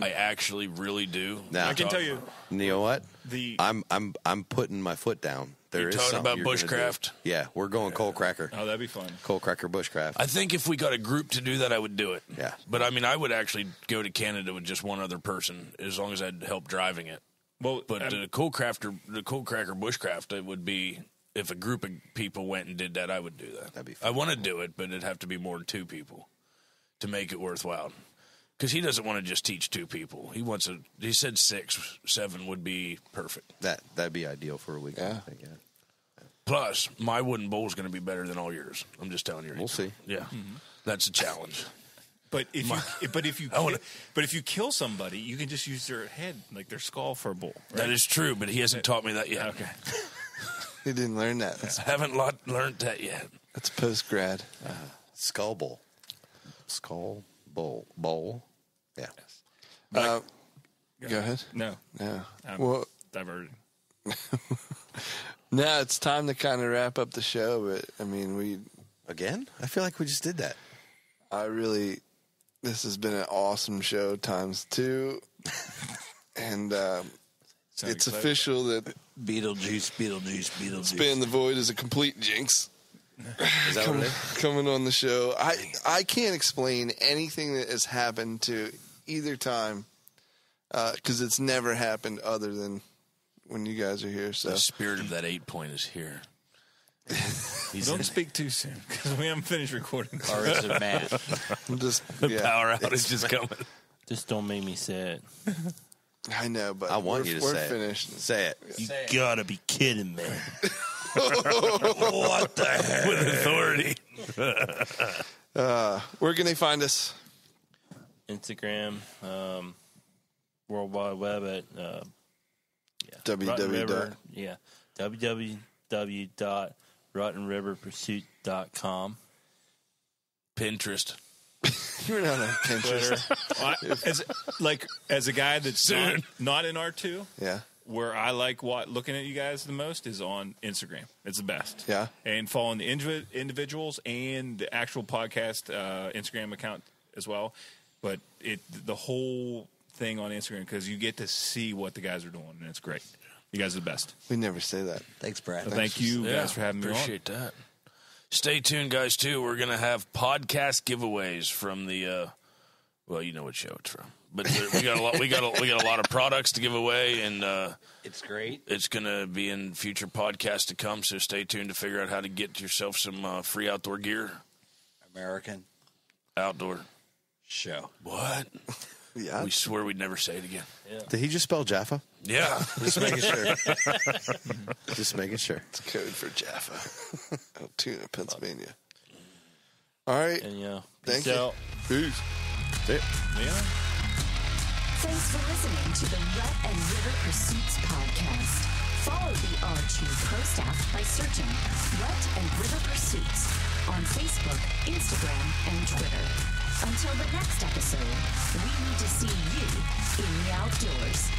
Speaker 2: I actually really do.
Speaker 4: Now,
Speaker 7: I can tell you.
Speaker 4: You know what?
Speaker 7: The
Speaker 4: I'm putting my foot down. There is
Speaker 2: talking
Speaker 4: something
Speaker 2: about
Speaker 4: you're gonna do.
Speaker 2: bushcraft?
Speaker 4: Yeah, we're going coal cracker.
Speaker 7: Oh, that'd be fun.
Speaker 4: Coal cracker bushcraft.
Speaker 2: I think if we got a group to do that, I would do it.
Speaker 4: Yeah.
Speaker 2: But, I mean, I would actually go to Canada with just one other person as long as I'd help driving it.
Speaker 7: Well,
Speaker 2: But the coal cracker bushcraft, it would be... If a group of people went and did that, I would do that.
Speaker 4: That'd be fun.
Speaker 2: I want to do it, but it'd have to be more than 2 people to make it worthwhile. Because he doesn't want to just teach 2 people. He said 6, 7 would be perfect.
Speaker 4: That'd be ideal for a weekend.
Speaker 5: Yeah.
Speaker 4: I think, yeah.
Speaker 2: Plus, my wooden bowl is going to be better than all yours. I'm just telling you.
Speaker 4: We'll see.
Speaker 2: Yeah, that's a challenge.
Speaker 7: But if you kill somebody, you can just use their head, like their skull, for a bowl. Right?
Speaker 2: That is true, but he hasn't taught me that yet.
Speaker 7: Okay.
Speaker 5: He didn't learn that.
Speaker 2: I haven't learned that yet.
Speaker 5: That's post-grad.
Speaker 4: Skull bowl. Skull bowl. Yeah.
Speaker 5: Go ahead.
Speaker 7: No. I'm
Speaker 5: Well,
Speaker 7: diverted.
Speaker 5: now it's time to kind of wrap up the show, but, I mean,
Speaker 4: Again? I feel like we just did that.
Speaker 5: this has been an awesome show times 2. And it's
Speaker 7: excited.
Speaker 5: official that
Speaker 6: Beetlejuice.
Speaker 5: Span the Void is a complete jinx.
Speaker 4: Is that what it is?
Speaker 5: Coming on the show. I can't explain anything that has happened to either time because it's never happened other than when you guys are here. So
Speaker 2: The spirit of that 8 point is here.
Speaker 7: Don't speak too soon because we haven't finished recording.
Speaker 6: Or is it Matt?
Speaker 2: The power outage is coming.
Speaker 9: Just don't make me say it.
Speaker 5: I know, but
Speaker 4: I want you to
Speaker 5: we're
Speaker 4: say
Speaker 5: finished.
Speaker 4: it. Say it.
Speaker 9: You gotta be kidding me.
Speaker 2: What the heck? With authority.
Speaker 5: Where can they find us?
Speaker 9: Instagram, World Wide Web at
Speaker 5: www.
Speaker 9: www.ruttenriverpursuit.com.
Speaker 2: Pinterest.
Speaker 5: You're not on Pinterest.
Speaker 7: As a guy that's not in R2,
Speaker 5: Yeah.
Speaker 7: where I like looking at you guys the most is on Instagram. It's the best.
Speaker 5: Yeah.
Speaker 7: And following the individuals and the actual podcast Instagram account as well. But the whole thing on Instagram, because you get to see what the guys are doing, and it's great. You guys are the best.
Speaker 5: We never say that.
Speaker 6: Thanks, Brad.
Speaker 7: So thank you guys for having me on.
Speaker 2: Appreciate that. Stay tuned, guys, too. We're going to have podcast giveaways from the, well, you know what show it's from. But we got a lot of products to give away, and
Speaker 6: It's great.
Speaker 2: it's going to be in future podcasts to come, so stay tuned to figure out how to get yourself some free outdoor gear.
Speaker 6: American
Speaker 2: Outdoor.
Speaker 6: show.
Speaker 2: What?
Speaker 5: Yeah.
Speaker 2: We swear we'd never say it again.
Speaker 4: Did he just spell Jaffa?
Speaker 2: Yeah.
Speaker 4: Just making sure. Just making sure.
Speaker 5: It's code for Jaffa. Altoona, Pennsylvania. All right.
Speaker 9: And
Speaker 5: Thank
Speaker 9: peace
Speaker 5: you.
Speaker 9: out.
Speaker 5: Peace.
Speaker 10: Thanks for listening to the Rut and River Pursuits podcast. Follow the R2 Pro staff by searching Rut and River Pursuits on Facebook, Instagram, and Twitter. Until the next episode, we need to see you in the outdoors.